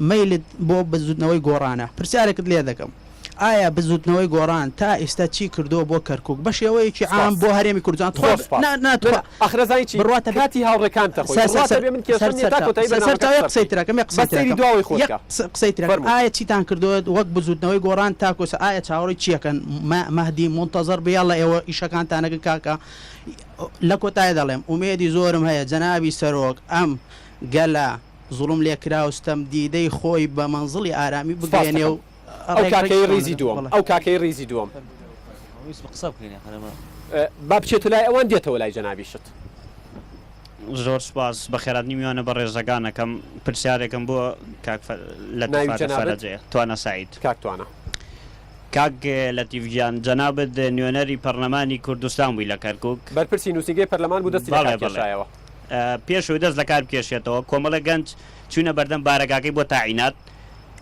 مەیلت بۆ بزودنەوەی گۆڕانە پرسیارێکت لێ دەکەم ئایا بزودنەوەی گۆڕان تا ئێستا چی کردو بۆ کەرکووک بە شێوەیەکی عام بۆ هەرێمی کوردستان ئەخرەزایکی بڕاتە کاتی هاوڕێکانتە قسەیترەکەم ئایا چیتان کردوێت وەک بزودنەوەی گۆڕان تاکۆس ئایا چاوەڕی چیەکەن مەهدی منتەزەر بێڵە ئێوە ئیشەکانتانەکە کاکە لە کۆتای دەڵێم ئومێدی زۆرم هەیە جەنابی سەرۆک ئەم گەلە زوڵم لێکراوستەم دیدەی خۆی بە مەنزڵی ئارامی بگەێنێ و ئەو کاکەی ڕیزی دووەم ئەو کاکەی ڕیزی دووەم با بچێت لای ئەوان دێتەوە لای جەنابیشت زۆر سپاس بە خێراتنی میوانە بە ڕێزەکانەکەم پرسیارێکم بۆ لە فەرەجەیە توانە سعید کاکتوانە کاک لەتیڤگیان جەنابەت نوێنەری پەرلەمانی کوردستان بووی لە کەرکووک بەرپرسی نووسینگەی پەرلەمان بوو دەستی لەکارکێشایەوە پێشەوەی دەست لە کار بکێشێتەوە کۆمەڵە گەنج چوونە بەردەم بارەکەکەی بۆ تاعینات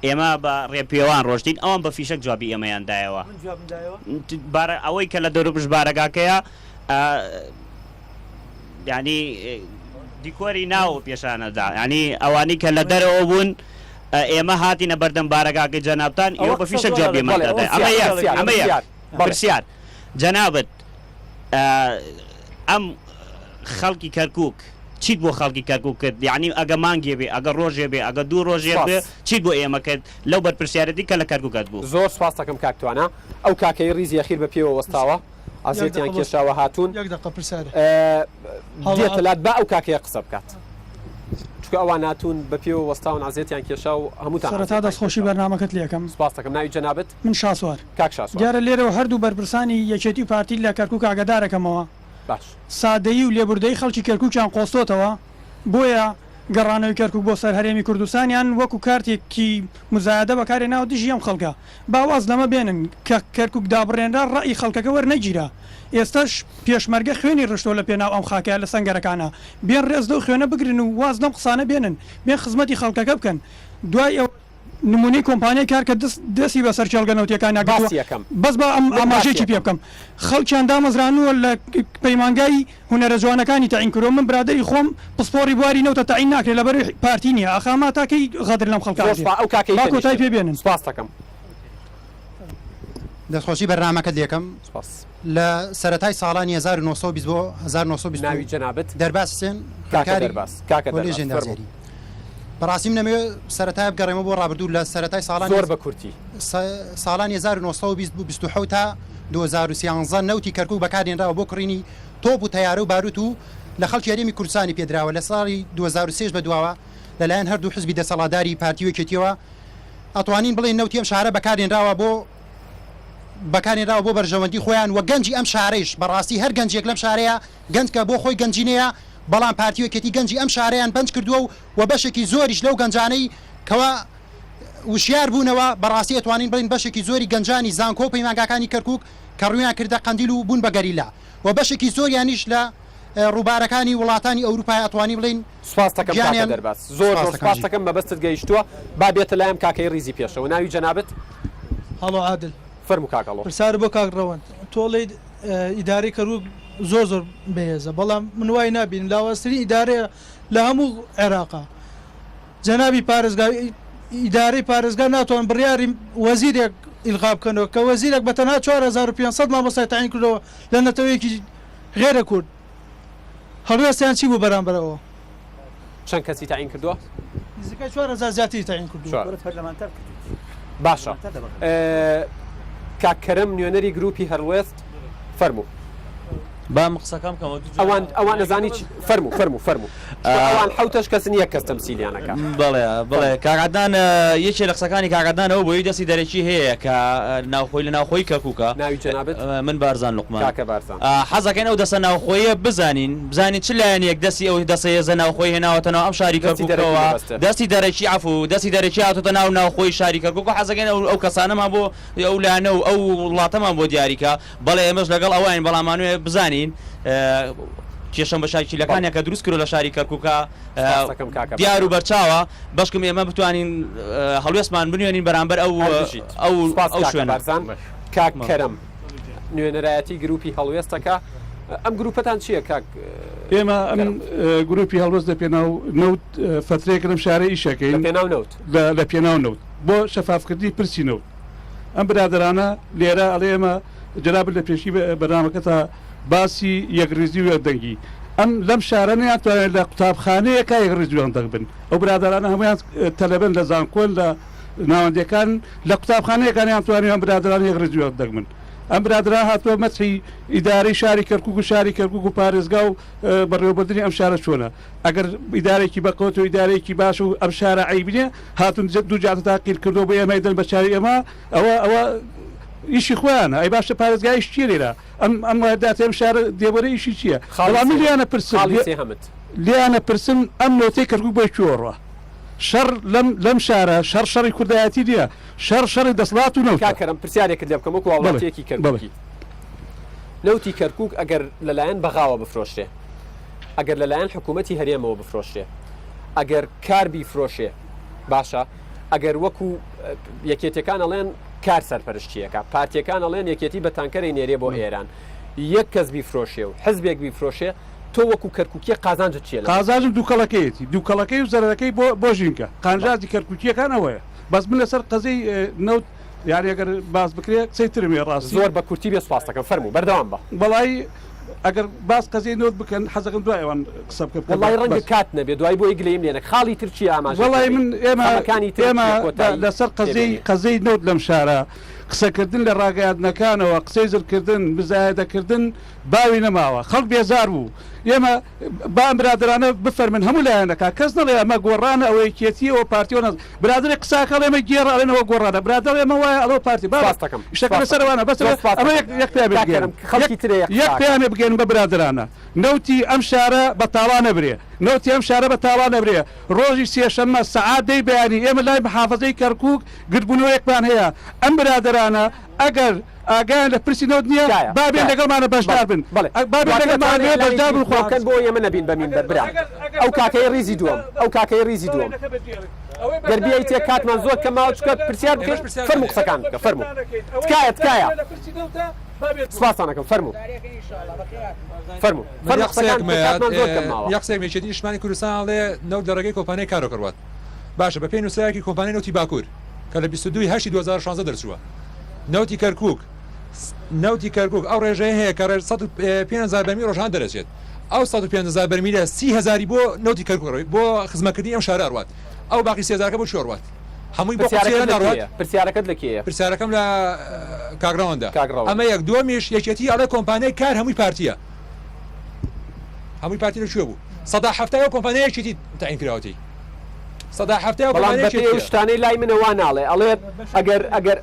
ئێمە بە ڕێپێوان ڕۆشتین ئەوان بە فیشک جوابی ئێمەیاندایەوە ئەوەی کە لە دەوروبش بارەگاکەیە ینی دیکۆری ناو پێشانەدا ینی ئەوانی کە لە دەرەوە بوون ئێمە هاتیینە بەردەم بارەگاکە جەنابان ئێوە بە فیشک جوابی ئێمەدادا ئەمە پرسیار جەنابەت ئەم خەڵکی کەرکووک چیت بۆ خەڵکی کەرکووک کرد یعنی ئەگە مانگێ بێ ئەگە ڕۆژێ بێ ئەگە دوو ڕۆژێ بێ چیت بۆ ئێمە کرد لەو بەرپرسیارەتی کە لە کەرکووکات بوو زۆر سپاس دەکەم کاکتوانە ئەو کاکەی ریزی یەخیر بە پێوە وەستاوە ئازێتیان کێشاوە هاتوون دێتەلات با ئەو کاکەیە قسە بکات چکە ئەوان هاتوون بە پێوە وەستاون ئازێتیان کێشا و هەمووتان سەرەتا دەستخۆشی بەرنامەکەت لێکم سپاس دەکەم ناوی جەنابەت من شاسوار کاک شاسوار دیارە لێرەوە هەردوو بەرپرسانی یەکێتی و پارتی لە کەرکووک ئاگادارەکەمەوە باش سادەیی و لێبوردەی خەڵکی کەرکووکیان قۆستۆتەوە بۆیە گەڕانەوەی کەرکووک بۆ سەر هەرێمی کوردستانیان وەکو کارتێکی مزایدە بەکارێ ناو دژی ئەم خەڵکە باواز لەمە بێنن کە کەرکووک دابڕێنرا ڕئی خەڵکەکە وەرنەگیرە ئێستاش پێشمەرگە خوێنی ڕشتۆ لە پێناو ئەم خاکە لە سنگەرەکانە بێن ڕێز دە و خوێنە بگرن و واز لەم قسانە بێنن بێن خزمەتی خەڵکەکە بکەن دوای ئەو نمونەی کۆمپانیای کار کە دەستی بەسەر چێڵگەنەوتیەکان بەس بە ئاماژێکی پێ بکەم خەڵکیان دامەزرانووە لە پەیمانگای هونەرە جوانەکانی تاعین کردۆ من برادری خۆم پسپۆری بواری نەوتە تاعین ناکرێت لەبەر پارتی نییە ئاخاما تاکەی غەدر لەم خەڵکە کۆتای پێ بێنن سپاس دەکەم دەستخۆشی بەرنامەکەت لێکم لە سەرەتای ساڵانی 1920 بۆ 1920 ناوی جەنابەت دەرباسێن ژێندازێری بەڕاستی نەمێ سەرەتای بگەڕێمە بۆ ڕابردوو لە سەرەتای ساڵان زۆر بە کورتی ساڵانی 1920 تا 2013 نەوتی کەرکووک بەکارهێنراوە بۆ کڕینی تۆپ و تەیارە و باروت و لە خەڵکی هەرێمی کوردستانی پێدراوە لە ساڵی 2023 بەدواوە لەلایەن هەردوو حزبی دەسەڵاتداری پارتی وەکێتیەوە ئەتوانین بڵێن نەوتی ئەم شارە بەکارهێنراوە بۆ بەرژەوەندی خۆیان وە گەنجی ئەم شارەیش بەڕاستی هەر گەنجێک لەم شارەیە گەنجکە بۆ خۆی گەنجینەیە بەڵام پارتیوەکێتی گەنجی ئەم شارەیان بەنج کردووە و بەشێکی زۆریش لەو گەنجانەی کەوا وشیار بوونەوە بەڕاستی ئەتوانین بڵین بەشێکی زۆری گەنجانی زانکۆ و پەیمانگاکانی کەرکووک کە ڕوویان کردە قەندیل و بوون بە گەریلا و بەشێکی زۆریانیش لە ڕووبارەکانی وڵاتانی ئەوروپای ئەتوانی بڵین سپاس دەکەم کاکە دەرباس زۆر سپاس دەکەم بەبەستت گەیشتووە با بێتە لایەم کاکەی ریزی پێشەوە ناوی جەنابەت هەڵۆ عادل فەرموو کاکەڵۆ پرسیار بۆ کاک ڕەوەند تۆڵی ئیدارەی کەرکووک زۆر بەهێزە بەڵام من وای نابین لاوەسترین ئیدارەیە لە هەموو عێراقا جەنابی پارێزگا ئیدارەی پارێزگا ناتوان بڕیاری وەزیرێک ئیلغا بکەنەوە کە وەزیرێک بە تەنها 4500 مامۆستای تاعین کردەوە لە نەتەوەیەکی غێرە کورد هەڵوێستیان چی بوو بەرامبەرەوە چەند کەسی تاعین کردووە؟ نزیکای 4000 زیاتری تاعین کردووە باشە کاکەرم نوێنەری گروپی هەڵوێست فەرموو بام قسەکەم ئەوان نەزانی فەرموو ئەوان حوتەش کەس نییە کەس تەمسیلیانەکە بڵێ کاغدان یەکێ لە قسەکانی کاغدانەوە بۆی دەستی دەرەکی هەیە کە ناوخۆی لە ناوخۆی کەرکووکە ناوی جەنابەت من بارزان لوقمان حەزەکەن ئەو دەسە ناوخۆیە بزانین چ لایەن یەک دەستی ئەو دەسەیەزە ناوخۆی هێناوەتەوە ئەم شاری کەرکووکەوە دەستی دەرەکی عفو دەستی دەرەکی هاتوتە ناو ناوخۆی شاری کەرکووک و حەزەکەن ئەو کەسانەمان بۆ ئەو لایەنە و ئەو وڵاتەمان بۆ دیاریکە بەڵێ ئێمەش لەگەڵ ئەوان بەڵامانوێ بزانین کێشەم بە شاکیلەکانە کە دروست کرد لە شاری کەرکووکە دیار و بەرچاوە بەشکم ئێمە بتوانین هەڵوێستمان بنوێنین بەرامبەر ئەو شوێنە کاکەرم نوێنەرایەتی گروپی هەڵوێستەکە ئەم گروپەتان چییە کاک ئێمە ئەم گروپی هەڵوەست لە پێناو نەوت فترێک لەم شارە ئیشەکەین لە پێناو نەوت بۆ شەفافکردی پرسی نەوت ئەم برادرانە لێرە ئەڵێ ئێمە جەناب لە پێشی بەرنامەکە تا باسی یەکریزی و دەنگی ئەم لەم شارە ناتوانێت لە قوتابخانەیەکە یەکریزیان دەنگبن ئەو برادرانە هەمویان تەلەبن لە زانکۆل لە ناوەندەکان لە قوتابخانەیەکانیان توانیان برادران یەکریزیان دەنگبن ئەم برادرا هاتووە مەچی ئیدارەی شاری کەرکووک و شاری کەرکووک و پارێزگا و بەڕێوەبردننی ئەم شارە چۆنە ئەگەر ئیدارێکی بەقوت و ئیدارێکی باش و ئەم شارە عیبینێ هاتون دوو جاتە تاقیر کردو بۆ ئێمە دەن بە چاری ئێمە ئەوە ئیشی خۆیانە ئەی باشە پارێزگایش چی لێرە ئەم داتێم شارە دێوەرە ئیشی چییە خاڵامی لیانە لیانە پرسم ئەم نۆتەی کەرکووک بۆی چۆڕە شەڕ لەم شارە شەڕی کوردایەتی نییە شەڕی دەسڵات و نەوت کاکەرم پرسیارێکرد لێ بکەم وەکو وڵاتێکی کەرکووکی نەوتی کەرکووک ئەگەر لەلایەن بەغاوە بفرۆشتێ ئەگەر لەلایەن حکوومەتی هەرێمەوە بفرۆشتێ ئەگەر کار بیفرۆشێ باشە ئەگەر وەکو یەکێتەکان ئەڵێن کار سەرپەرشتیەکە پارتیەکان ئەڵێن یەکێتی بە تانکەری نێرێ بۆ ئێران یەک کەس بیفرۆشێ و حزبێک بیفرۆشێ تۆ وەکو کەرکووکیە قازانجت چیە قازانجم دووکەڵەکەیەتی دووکەڵەکەی و زەرەکەی بۆ ژینکە قانجازی کەرکووکیەکانەوەیە بەس من لەسەر قەزەی نەوت یاری ئەگەر باس بکرێت قسەی ترمێ ڕاست زۆر بە کورتی بێ سپاس دەکەم فەرموو بەردەوام بە بەڵای ئەگەر باس قەزەی نەوت بکەن حەزەکەم دوای ئەوان قسە بکە وڵای ڕەنگە کات نەبێ دوای بۆ ئیگلیم لێنە خاڵی ترکی ئاماژە وڵای من ئێمە لەسەر قەزەی نەوت لەم شارە قسەکردن لە ڕاگەیاندنەکانەوە قسەی زرکردن بزایەدەکردن باوی نەماوە خەڵک بێزار بوو ئێمە بام برادرانە بفەرمن هەموو لایەنەکە کەس نەڵێ ئەمە گۆڕانە ئەوەی کێتی ئەوە پارتیۆ نەز برادری قساکە ئێمە گێڕ ئەڵێنەوە گۆڕانە برادر ئێمە وایە ئەڵۆ پارتی باستەکەم شتەکە لەسەروانە بەس ئەمە یەک پێیانێ بگەین بە برادرانە نەوتی ئەم شارە بە تاڵا نەبرێ نەوتی ئەم شارە بە تاڵا نەبرێ ڕۆژی سێشەممە سەعات دەی بەیانی ئێمە لای محافەزەی کەرکووک گرتبوونەوەیەکمان هەیە ئەم برادرانە ئەگەر ئاگیان لە پرسی نەوت نییە بابێن لەگەڵمانە بەشدار بن بابێن لەگەڵمانە بەشدار بن خۆکەن بۆ ئێمە نەبین بەمین بەربرا ئەو کاکەی ریزی دووەم ئەو کاکەی ریزی دووەم گەربیایی تێ کاتمان زۆر کە ماوە چکە پرسیار بکەیت فەرموو قسەکان بکە فەرموو تکایە سپاسانەکەم فەرموو یەقسێک مێچێتی نیشتمانی کوردستان ئەڵێ نەوت لە ڕێگەی کۆمپانیای کارۆکەڕوات باشە بە پێی نووسراکی کۆمپانیای نەوتی باکوور کە لە 22 2016 دەرچووە نەوتی کەرکووک ئەو ڕێژەیە هەیە کە 5,000 بەرمی ڕۆژان دەرەچێت ئەو 150,000 بەرمیلە 30,000 بۆ نەوتی کەرکووک بۆ خزمەکردنی ئەم شارە ئەڕوات ئەو باقی 3,000 بۆ شۆڕوات هەمووی بۆ پرسیارەکەت لەکێیە پرسیارەکەم لە کاگراوەندا ئەمە یەک دووەمیش یەکێتی ئەڵێ کۆمپانیای کار هەمووی پارتیە هەمووی پارتی لەکوێ بوو 170 کۆمپانیایەکی تعیین کراوەتی 170 شتانەی لای منەوە ناڵێ ئەڵێ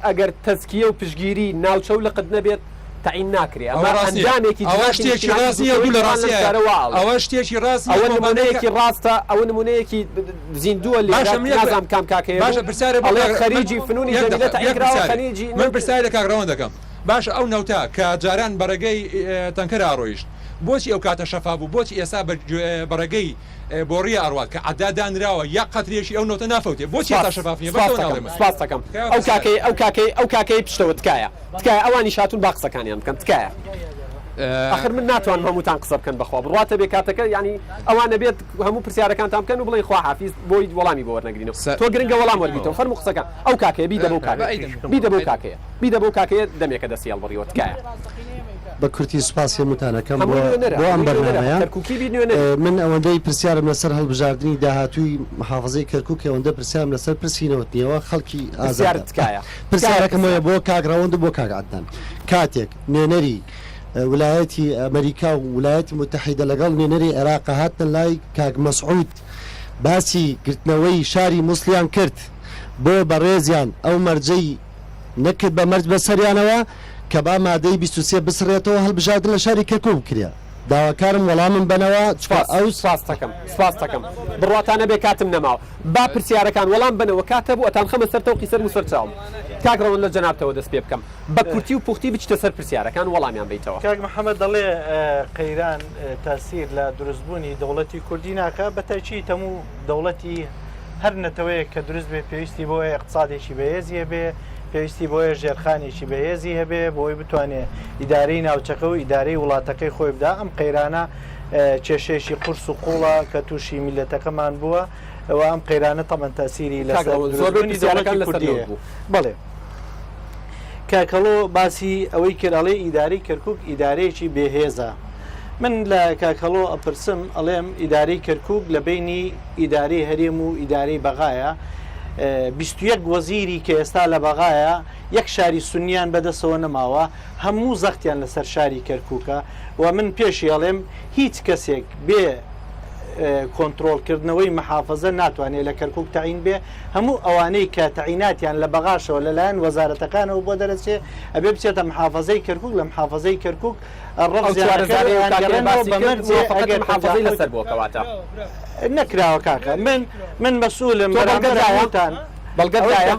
ئەگەر تەسکیە و پشگیری ناوچە و لە قەت نەبێت تعیین ناکرێ ئەوە شتێکی ڕاستیە دوو لە ڕاستیە ئەوە شتێکی ڕاست ئەوە نمونەیەکی ڕاستە ئەوە نمونەیەکی زیندووە لێ نازام کام کاکەیە باشە پرسیارە بەڵێ خەریجی فنونی جەمیلە تعیین کراوە خەریجی من پرسیارە لە کاگراوەن دەکەم باشە ئەو نەوتە کە جاران بەڕێگەی تەنکەر ئاڕۆیشت بۆچی ئەو کاتە شەفا بوو بۆچی ئێستا بەڕێگەی بۆڕی ئەڕوات کە عەدادانراوە یا قەترێکی ئەو نۆتە نافەوتێ بۆچی تا شەفافیە سپاس دەکەم ئەو کاکەی پشتەوە تکایە ئەوانی شاتون با قسەکانیان بکەن تکایە آخر من ناتوان هەمووتان قسە بکەن بەخوا بڕاتە بێ کاتەکە ینی ئەوانە بێت هەموو پرسیارەکانتان بکەن و بڵێن خوا حافیز بۆی وەڵامی بۆ وەرنەگرینەوە تۆ گرنگە وەڵام وەرگیتەوە فەرموو قسەکان ئەو کاکەیە بیدە بۆ کاکەیە دەمێکە دەسیال بڕیوە تکایە بە کورتی سوپاسی متانەکەم بۆ ئەم بەرنامەیە من ئەوەندەی پرسیارم لەسەر هەڵبژاردننی داهاتووی محافظەی کەرکووک ئەوەندە پرسیارم لەسەر پرسیینەوەتنیەوە خەڵکی ئازار تکایە پرسیارەکەمەوە بۆ کاگراوەند و بۆ کاگعاددان کاتێک نوێنەری ویلایەتی ئەمریکا و ویلایەتی متحیدە لەگەڵ نوێنەری عێراق هاتن لای کاک مەسعود باسی گرتنەوەی شاری مووسڵیان کرد بۆ بەڕێزیان ئەو مەرجەی نەکرد بە مەرج بەسەریانەوە کە با مادەی 23 بسڕێتەوە هەڵبژاردن لە شاری کەرکووک بکرێ داواکارم وەڵامم بنەوە ئەو سپاس دەکەم بڕاتانە بێ کاتم نەماوە با پرسیارەکان وەڵام بنەوە کاتە بوو ئەتان خەمە سەر تەوقی سەر وسەر چاوم کاگڕەوەن لە جەنابتەوە دەست پێ بکەم بە کورتی و پوختی بچتە سەر پرسیارەکان وەڵامیان بیتەوە کاک محەممەد دەڵێ قەیران تاسیر لە دروستبوونی دەوڵەتی کوردی ناکە بە تاچی هەموو دەوڵەتی هەر نەتەوەیە کە دروست بێ پێویستی بۆ اقتصادێکی بەهێزیە بێ پێویستی بۆیە ژێرخانێکی بەهێزی هەبێ بۆی بتوانێت ئیدارەی ناوچەکە و ئیدارەی وڵاتەکەی خۆی بدا ئەم قەیرانە کێشێشی قورس و قوڵە کە تووشی میلەتەکەمان بووە ئەوە ئەم قەیرانە تەمەەن تاسیری لە بڵێ کاکەڵۆ باسی ئەوەی کراڵێ ئیدارەی کەرکووک ئیدارەیەکی بێهێزە من لە کاکەڵۆ ئەپرسم ئەڵێم ئیدارەی کەرکووک لە بینی ئیدارەی هەرێم و ئیدارەی بەغایە 21 وەزیری کە ئێستا لە بەغایە یەک شاری سونیان بەدەسەوە نەماوە هەموو زەختیان لەسەر شاری کەرکووکە و من پێشی ئەڵێم هیچ کەسێک بێ کۆنتترۆلکردنەوەی محافظە ناتوانێت لە کەرکووک تعین بێ هەموو ئەوانەی کە تعیناتیان لە بەغاشەوە لەلایەن وەزارەتەکانەوە بۆ دەرەچێ ئەبێ بچێتە محافظەی کەرکووک لە محافظەی کەرکووک لەسەر بۆکەواتە نەکراوە کاکە من مەسئولم بەڵگەدایان بەڵگەدایە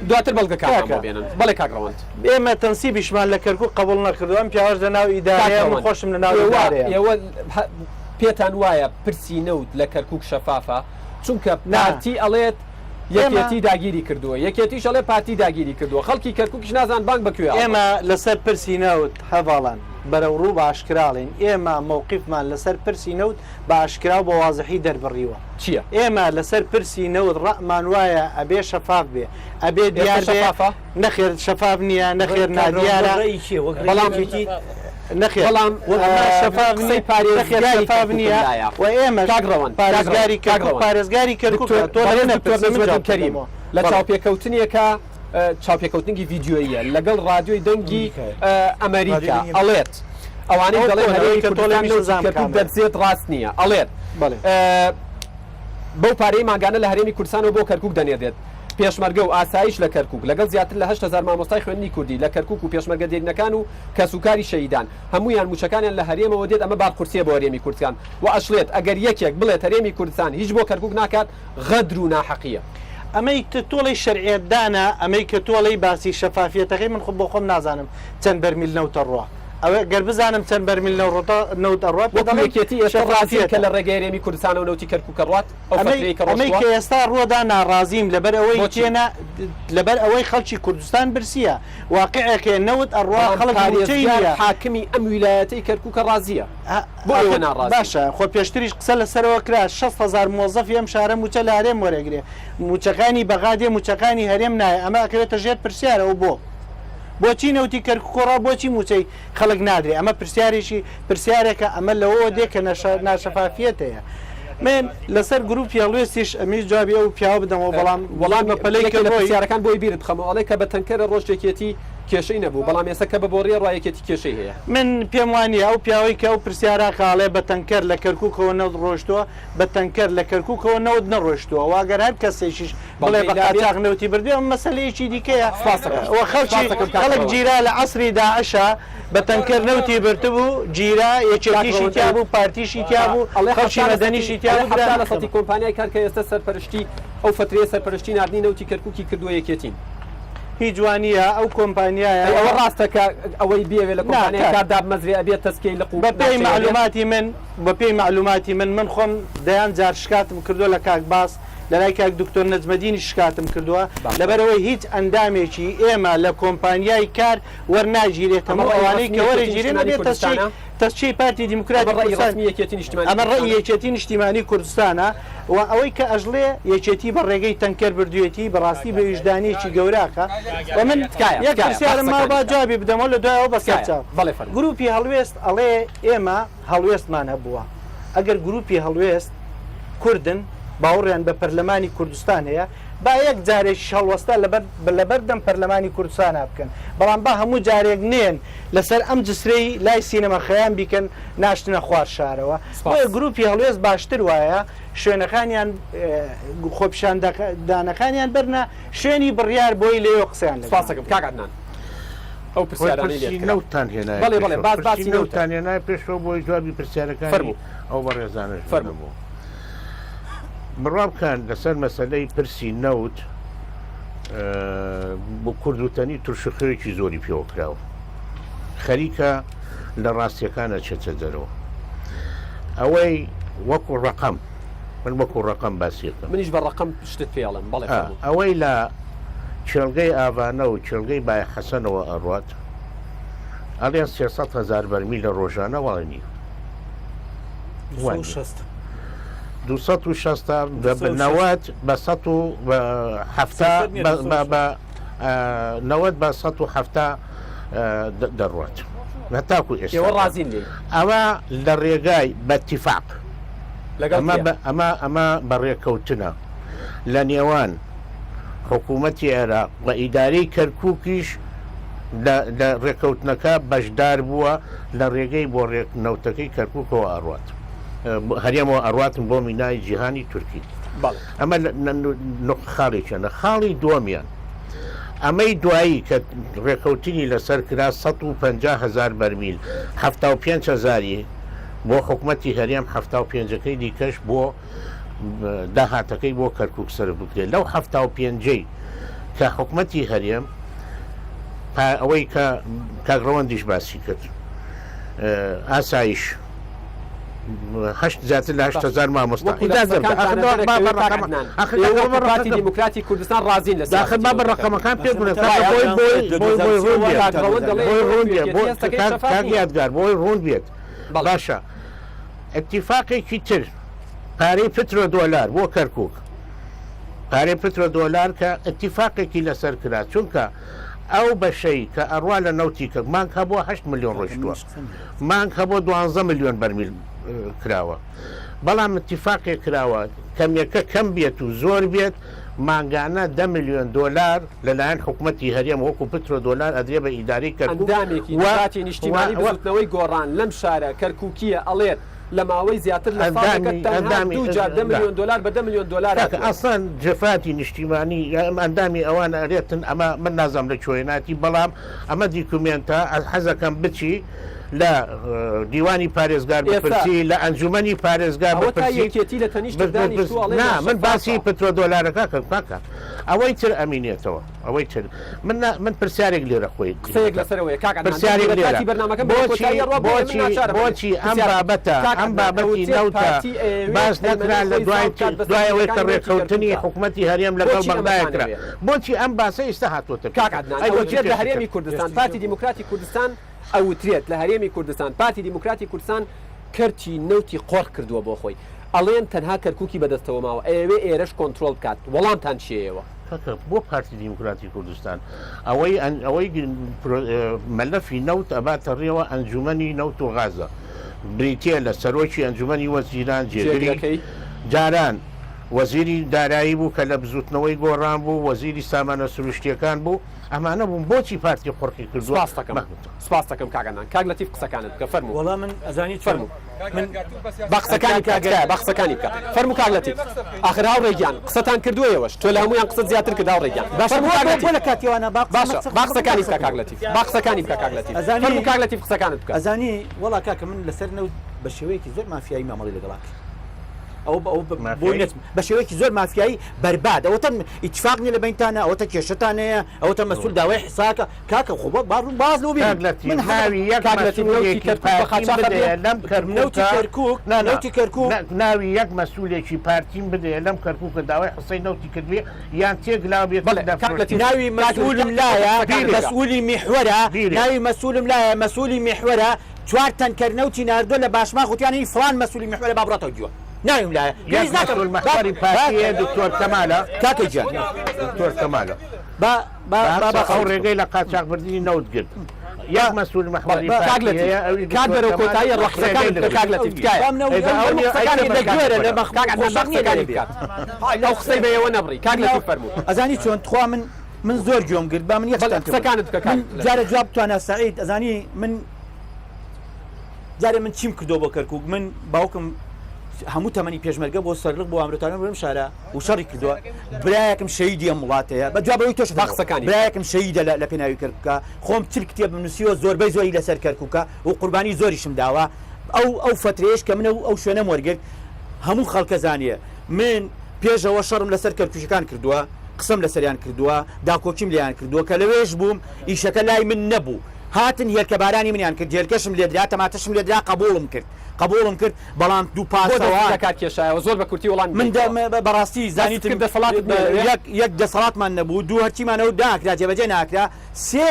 دواتر بەڵگەکە بێنن بەڵێ کاگڕەوەند ئێمە تەنسیبیشمان لە کەرکووک قبول نەکردو ئەم پیاوەش لە ناو ئیدارەیە من خۆشم لە ناو ئێوە پێتان وایە پرسی نەوت لە کەرکووک شەفافە چونکە پارتی ئەڵێت یەکێتی داگیری کردووە یەکێتیش ئەڵێ پارتی داگیری کردووە خەڵکی کەرکووکیش نازان بانگ بکوێ ئێمە لەسەر پرسی نەوت هەواڵان بەرەو ڕوو باشکراڵین ئێمە مووقیفمان لەسەر پرسی نەوت باشکرا و بە وازحی دەربڕیوە چییە؟ ئێمە لەسەر پرسی نەوت ڕەمان وایە ئەبێ شەفاف بێ ئەبێ دیار نەخێر شەفاف نییە نەخێر نادیارە بەڵام نەخێر بەڵام شەفاف نییە و ئێمە پارێزگاری کەرکووک کەریم لە چاوپێکەوتنیەکە چاوپێکەوتنی ڤیددیۆیە لەگەڵ رادیۆی دەنگی ئەمریکا ئەڵێت ئەوانەی دەڵێن دەبزێت ڕاست نییە ئەڵێت بەو پارەی ماگانە لە هەرێمی کوردستانەوە بۆ کەرکووک دەنێدێت پێشمەرگە و ئاسایش لە کەرکووک لەگەڵ زیاتر لە 8,000 مامۆستای خوێندنی کوردی لە کەرکووک و پێشمەرگە دێرینەکان و کەسوکاری شەیدان هەمویان موچەکانیان لە هەرێمەوە دێت ئەمە باقورسیە بۆ هەرێمی کوردستان و ئەشڵێت ئەگەر یەکێک بڵێت هەرێمی کوردستان هیچ بۆ کەرکووک ناکات غەدر و ناحەقیە ئەمەی تۆڵی شەرعێتدانە ئەمەی کە تۆڵی باسی شەفافیەتەکەی من خۆ بۆ خۆم نازانم چەند بەرمیل نەوتە ڕۆ ئەوە گەر بزانم چەند بەرمیل نەوت ئەڕات بەڵێکێتی ئێستا کە لە ڕێگەیرێمی کوردستان و نەوتی کەرکووکە ڕات ئەمەی کە ئێستا ڕۆدا ناڕازیم لەبەر ئەوەی تێنە لەبەر ئەوەی خەڵکی کوردستان برسیە واقعەکە نەوت ئەڕوا خەڵک حاکمی ئەم ویلایەتەی کەرکووکە ڕازیە بۆ ئێوە ناڕاز باشە خۆ پێشتریش قسە لەسەرەوە کرا 6,000 مۆزەفی ئەم شارە موچە لە هەرێم وەرەگرێ موچەکانی بەغادێ موچەکانی هەرێم نایە ئەمە ئەکەوێتە ژێر پرسیارەوە بۆچی نەوتی کەرکووکۆڕا بۆچی موچەی خەڵک نادرێ ئەمە پرسیارێکە ئەمە لەوە دێ کە ناشەفافیەت هەیە من لەسەر گروپی هەڵوێستیش ئەمیش جوابی ئەو پیاوە بدەمەوە بەڵام بەپەلەی کە پرسیارەکان بۆی بیرت بخەمەوەڵێ کە بە تەنکەرە ڕۆژێکێتی کێشەی نەبوو بەڵام ێستا کە بە بۆڕێ ڕایەکێتی کێشەی هەیە من پێم وانە ئەو پیاوەی کە ئەو پرسیارە کاڵێ بە تەنکەر لە کەرکووکەوە نەوت ڕۆشتووە بە تەنکەر لە کەرکووکەوە نەوت نەڕۆشتووە واگەر هەر کەسێکیش بڵێ بە قاچاق نەوتی بردوێ ئەم مەسەلەیەکی دیکەیە خەڵک جیرا لە عەسری داعشە بە تەنکەر نەوتی برتبوو جیرا یەکێتیشی تیا بوو پارتیشی تیا بوو خەڵکی مەدەنیشی تیا بوو لە سەتی کۆمپانیای کار کە ئێستا سەرپەرشتی ئەو فترەیە سەرپەرشتی نردنی نەوتی کەرکووکی کردووە یەکێتین هیچ جوانیە ئەو کۆمپانیایە ئەوە ڕاستەکە ئەوەی بێوێ لە کۆمپانیای کاردا بمەزرێ ئەبێت تەسکەی لە قووە بەپێی معلوماتی من خۆم دەیان جار شکاتم کردووە لە کاک باس لە لای کاک دکتۆر نەجمەدینی شکاتم کردووە لەبەرەوەی هیچ ئەندامێکی ئێمە لە کۆمپانیای کار وەرناگیرێتەوە ئەوانەی کە وەرەگیرێن نەبێت تەسچەی پارتی دیموکراتی ئەمە ڕێی یەکێتی نیشتیمانی کوردستانە و ئەوەی کە ئەژڵێ یەکێتی بە ڕێگەی تەنکەر بردوێتی بەڕاستی بە ویژدانێکی گەوراکە و من یەکسیارم ما با جوابی بدەمەوە لە دوایەوە بەسەرچاو گروپی هەڵوێست ئەڵێ ئێمە هەڵوێستمان هەبووە ئەگەر گروپی هەڵوێست کوردن باوەڕیان بە پەرلەمانی کوردستان هەیە با یەک جارێکی هەڵوەستا لەبەردەم پەرلەمانی کوردستان بکەن بەڵام با هەموو جارێک نێن لەسەر ئەم جسرەی لای سینەمە خەیان بیکەن ناشتنە خوار شارەوە بۆیە گروپی هەڵوێست باشتر وایە شوێنەکانیان خۆپیشاندانەکانیان بەرنە شوێنی بڕیار بۆی لێوە قسەیان سپاسەکەم کاکاتنان ئەو نەوتان هێنای پێشەوە بۆی جوابی پرسیارەکانی ئەو بەڕێزانش فەرموو بڕابکان لەسەر مەسەلەی پرسی نەوت بۆ کوردوتەنی تووشخەیەکی زۆری پێوەکراوە خەریکە لە ڕاستیەکانە چێتە دەرەوە ئەوەی وەکو ڕقم من وەکو ڕقم باسیەکەم منیش بە ڕقم شتت پێڵم بەڵێ ئەوەی لە چێلگەی ئاوانە و چێلگەی بای حەسەنەوە ئەڕات ئەڵێن 300,000 بەرمیل لە ڕۆژانە وڵێنی 260 بنەوەت بە 170 دەڕات هەتاکو ئێستا ڕازین ئەوە لە ڕێگای بەتیفاق ئەمە بەڕێکەوتنە لە نێوان حکوومەتی عێراق و ئیدارەی کەرکووکیش لە ڕێکەوتنەکە بەشدار بووە لە ڕێگەی بۆ ڕێکنەوتەکەی کەرکووکەوە ئەڕات هەرێمەوە ئەڕاتم بۆ مینای جیهانی تورکی ئەمە خاڵێکە خاڵی دووەمیان ئەمەی دوایی کە ڕێکەوتنی لەسەر کرا 150,000 بەرمیل 75,000 بۆ حکوومەتی هەرێم 75ەکەی دیکەش بۆ داهاتەکەی بۆ کەرکووک سەر بکرێت لەو 75 کە حکوومەتی هەرێم ئەوەی کە کاگڕەوەندیش باسی کرد ئاسایش زیاتر لە 8,000 مامۆستا پارتی دیموکراتی کوردستان رازین لە ما بەڕقەمەکان پێ یادگار بۆی ڕوون بێت باشە اتفاقێکی تر پارەی پترۆ دۆلار بۆ کەرکووک پارەی پترۆ دۆلار کە اتفاقێکی لەسەر کرا چونکە ئەو بەشەی کە ئەڕوا لە نەوتی کە مانگ هەبووە 8 ملیۆن ڕۆیشتووە مانگ هەبووە 12 ملیۆن بەرمیل کراوە بەڵام اتفاقێک کراوە کەمیەکە کەم بێت و زۆر بێت مانگانە 10 ملیۆن دۆلار لەلایەن حکوومەتی هەرێم وەکو پترۆ دۆلار ئەدرێ بە ئیداری ئەندامێکی وڵاتی نیشتیمانی بزوتنەوەی گۆڕان لەم شارە کەرکووکیە ئەڵێت لە ماوەی زیاتر لە دوجار 10 ملیۆن دلار بە 10 ملیۆن دلار ئەسڵان جفاتی نیشتیمانی ئەندامی ئەوان ئەرێتن ئەمە من نازام لە کوێناتی بەڵام ئەمە دیکومنتە حەزەکەم بچی لە دیوانی پارێزگار بپرسی لە ئەنجومەنی پارێزگار بپرسیەتی لە تەنیشت من باسی پترۆ دۆلارەکە کەکە ئەوەی تر ئەمینێتەوە ئەوەی تر من پرسیارێک لێرە خۆی بۆچی ئەم بابەتە ئەم بابەتی نەوتە باس نەکران لە دوایەوەی کە ڕێکەوتنی حکوومەتی هەرێم لەگەڵ بەغدایەکرا بۆچی ئەم باسە ئێستا هاتوۆتە کاکاتێت لە هەرێمی کوردستان پارتی دیموکراتی کوردستان ئەوترێت لە هەرێمی کوردستان پارتی دیموکراتی کوردستان کەرتی نەوتی قۆڕ کردووە بۆ خۆی ئەڵێن تەنها کەرکووکی بەدەستەوە ماوە ئەوێ ئێرەش کۆنتترۆل بکات وەڵامتان چیەوە بۆ پارتی دیموکراتی کوردستان ئەوەی مەلەفی نەوت ئەباتە ڕێوە ئەنجومەنی نەوت و غازە بریتە لە سەرۆکی ئەنجومەنی وەزیران جێگەری جاران وەزیری دارایی بوو کە لە بزوتنەوەی گۆڕان بوو وەزیری سامانە سروشتیەکان بوو ئەمانە بووم بۆچی پارتی قڕقی کردو سپاس دەکەم کاگەنان کاک لەتیف قسەکانت بکە فەرموو وەڵام من ئەزانی فەرموو من بەقسەکانی کاکە بەقسەکانی بکە فەرموو کاک لەتیف ئاخر هاوڕێگیان قسەتان کردووەوەش تۆ لە هەمویان قسەت زیاتر کرد هاوڕێگیان لە کاتیوانە باشە باقسەکانی بکە کاک لەتیف باقسەکانی بکە کاک لەتیف فەرموو کاک لەتیف قسەکانت بکە ئەزانی وەڵا کاکە من لەسەر نەوت بە شێوەیەکی زۆر مافیایی مامەڵی لەگەڵاک ئەو بە شێوەیەکی زۆر مافیایی بەرباد ئەوە ئیتفاق نیە لە بینتانە ئەوەتە کێشتانەیە ئەوەتە مەسول داوای حساکە کاکە خۆ باڕون باز لەو من هاوی ناوتی کەرکووک ناوی یەک مەسئولێکی پارتیم بدەیە لەم کەرکووکە داوای حسەی نەوتی کردوێ یان تێکلااو بێت ناوی مەسئولم لایە مەسئولی میحوەرە ناوی مەسئولم لایە مەسئولی میحوەرە چوار تەنکەرنەوتی ناردۆ لە باشما خوتیانی فڵان مەسئولی میحوەرە با بڕاتەوە گووە ناویم لایە مەخبەری پارتیە دکتۆر کەمالە کاکە گیان دکتۆر کەمالە ئەو ڕێگەی لە قاچاقبردنی نەوت گرت یا مەسئول مەخبەری کات بەرەو کۆتایی ڕەخسەکان کاک لەتیف ئەو قسەی بەیەوە نەبڕی کاک لەتیف فەرموو ئەزانی چۆن تخوا من زۆر گوێم گرت با من قسەکانت بکە جارە جواب بتوانە سەعید ئەزانی من جارێ من چیم کردو بۆ کەرکووک من باوکم هەموو تەمەنی پێشمەرگە بۆ سەرلق بۆ ئەمرۆتانە بڵم شارە و شەڕی کردووە برایەکم شەیدی ئەم وڵاتەیە بە جوابەوەی تۆش باقسەکانی برایەکم شەیدە لە پێناوی کەرکووکە خۆم تر کتێب بنووسیوە زۆربەی زۆری لەسەر کەرکووکە و قوربانی زۆریشم داوە ئەو فترێش کە منە ئەو شوێنە وەرگرت هەموو خەڵکە زانیە من پێشەوە شەڕم لەسەر کەرکووشەکان کردووە قسم لەسەریان کردووە داکۆکیم لیان کردووە کە لەوێش بووم ئیشەکە لای من نەبوو هاتن هێرکە بارانی منیان کرد هێرکەشم لێدرا تەماتەشم لێدرا قبولم کرد بەڵام دوو پاسەوە کێشایەوە زۆر بە کورتی وڵام من بەڕاستی زانیت دەسەڵات یەک دەسەڵاتمان نەبوو دوو هەرچیمانەوە داکرا جێبەجێ ناکرا سێ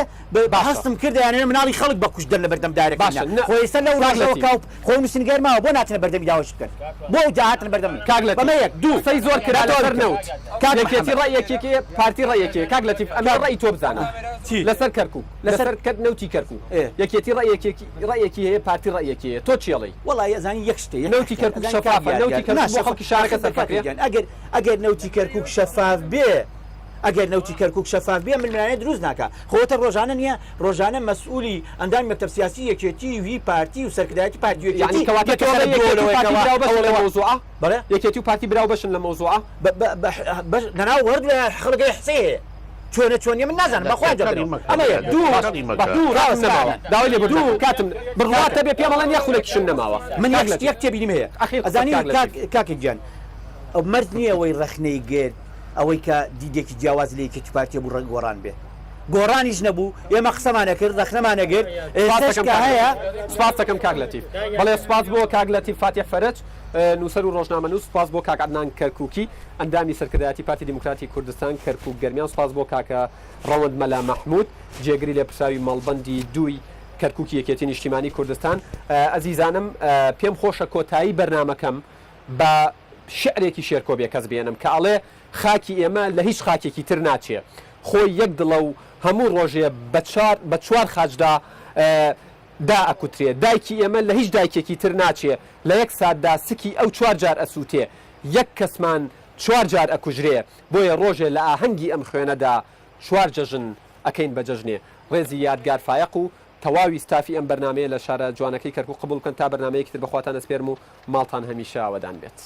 بەهەستم کردیانێ مناڵی خەڵک بە کوشتن لە بەردەم دارێک خۆ ئێستا لەو ڕاژەوە کاوپ خۆی نووسنگەرماوە بۆ ناتنە بەردەمی داوەش بکەن بۆ جاهاتن بەردەم کاک لەتیف بەمە یەک دوو سەی زۆر کراتۆر نەوت کاکێتی ڕێیەکێکی پارتی ڕێیەکێ کاک لەتیف ئەمە ڕێی تۆ بزانە لەسەر کەرکووک لەسەر کەت نەوتی کەرکووک یەکێتی ڕێیەکی هەیە پارتی ڕێیەکێ تۆ چێڵی وەڵی ئەزانی یەک شتێ نەوتی کەرکووک شەفافە نەوتی کەرکووک بۆ خەڵکی شارەکە سەرفەکرێن ئەگەر نەوتی کەرکووک شەفاف بێ ئەگەر نەوتی کەرکووک شەفاف بێ منانێت دروست ناکە خۆتە ڕۆژانە نییە ڕۆژانە مەسئولی ئەندامی مەکتەب سیاسی یەکێتی وی پارتی و سەرکردایەتی پارتیەتی یەکێتی و پارتی براو بەشن لە مەوزوعە لەناو وەرد لە خەڵگەی حسەیە چۆنە من نازانم بەخوا ئەمە داوای لێ بردوو کاتم بڕاتە بێ پێم بەڵێن یەخولێکیشم نەماوە من یەک تێبینیم هەیە ئەزانی کاکێک گیان ئەو مرد نییە ئەوەی ڕەخنەی گرت ئەوەی کە دیدێکی جیاواز لە یەکێتی پارتیە بوو ڕەنگۆڕان بێ گۆڕانیش نەبوو ئێمە قسەمانە کرد دەخنەمانەگرت ئێستاشکە هەیە سپاس دەکەم کاگلەتیف بەڵێ سپاس بۆ کاگلەتیف فاتح فەرج نووسەر و ڕۆژنامە نووس سپاس بۆ کاک عەدنان کەرکووکی ئەندامی سەرکردایەتی پارتی دیموکراتی کوردستان کەرکووک گەرمیان سپاس بۆ کاکە ڕەوەند مەلا مەحموود جێگری لێ پرساوی مەڵبەندی دووی کەرکووکی یەکێتی نیشتیمانی کوردستان ئەزیزانم پێم خۆشە کۆتایی بەرنامەکەم بە شعرێکی شێرکۆبێ کەس بێنم کە ئەڵێ خاکی ئێمە لە هیچ خاکێکی تر ناچێ خۆی یەک دڵە و هەموو ڕۆژێ بە چوار خاجدا دا ئەکوترێ دایکی ئێمە لە هیچ دایکێکی تر ناچێ لە یەک ساددا سکی ئەو چوار جار ئەسووتێ یەک کەسمان چوار جار ئەکوژرێ بۆیە ڕۆژێ لە ئاهەنگی ئەم خوێنەدا چوار جەژن ئەکەین بە جەژنێ ڕێزی یادگار فایق و تەواوی ستافی ئەم بەرنامەیە لە شارە جوانەکەی کەرکووک قبول بکەن تا بەرنامەیەکی تر بەخواتان ئەسپێرم و ماڵتان هەمیشە ئاوەدان بێت.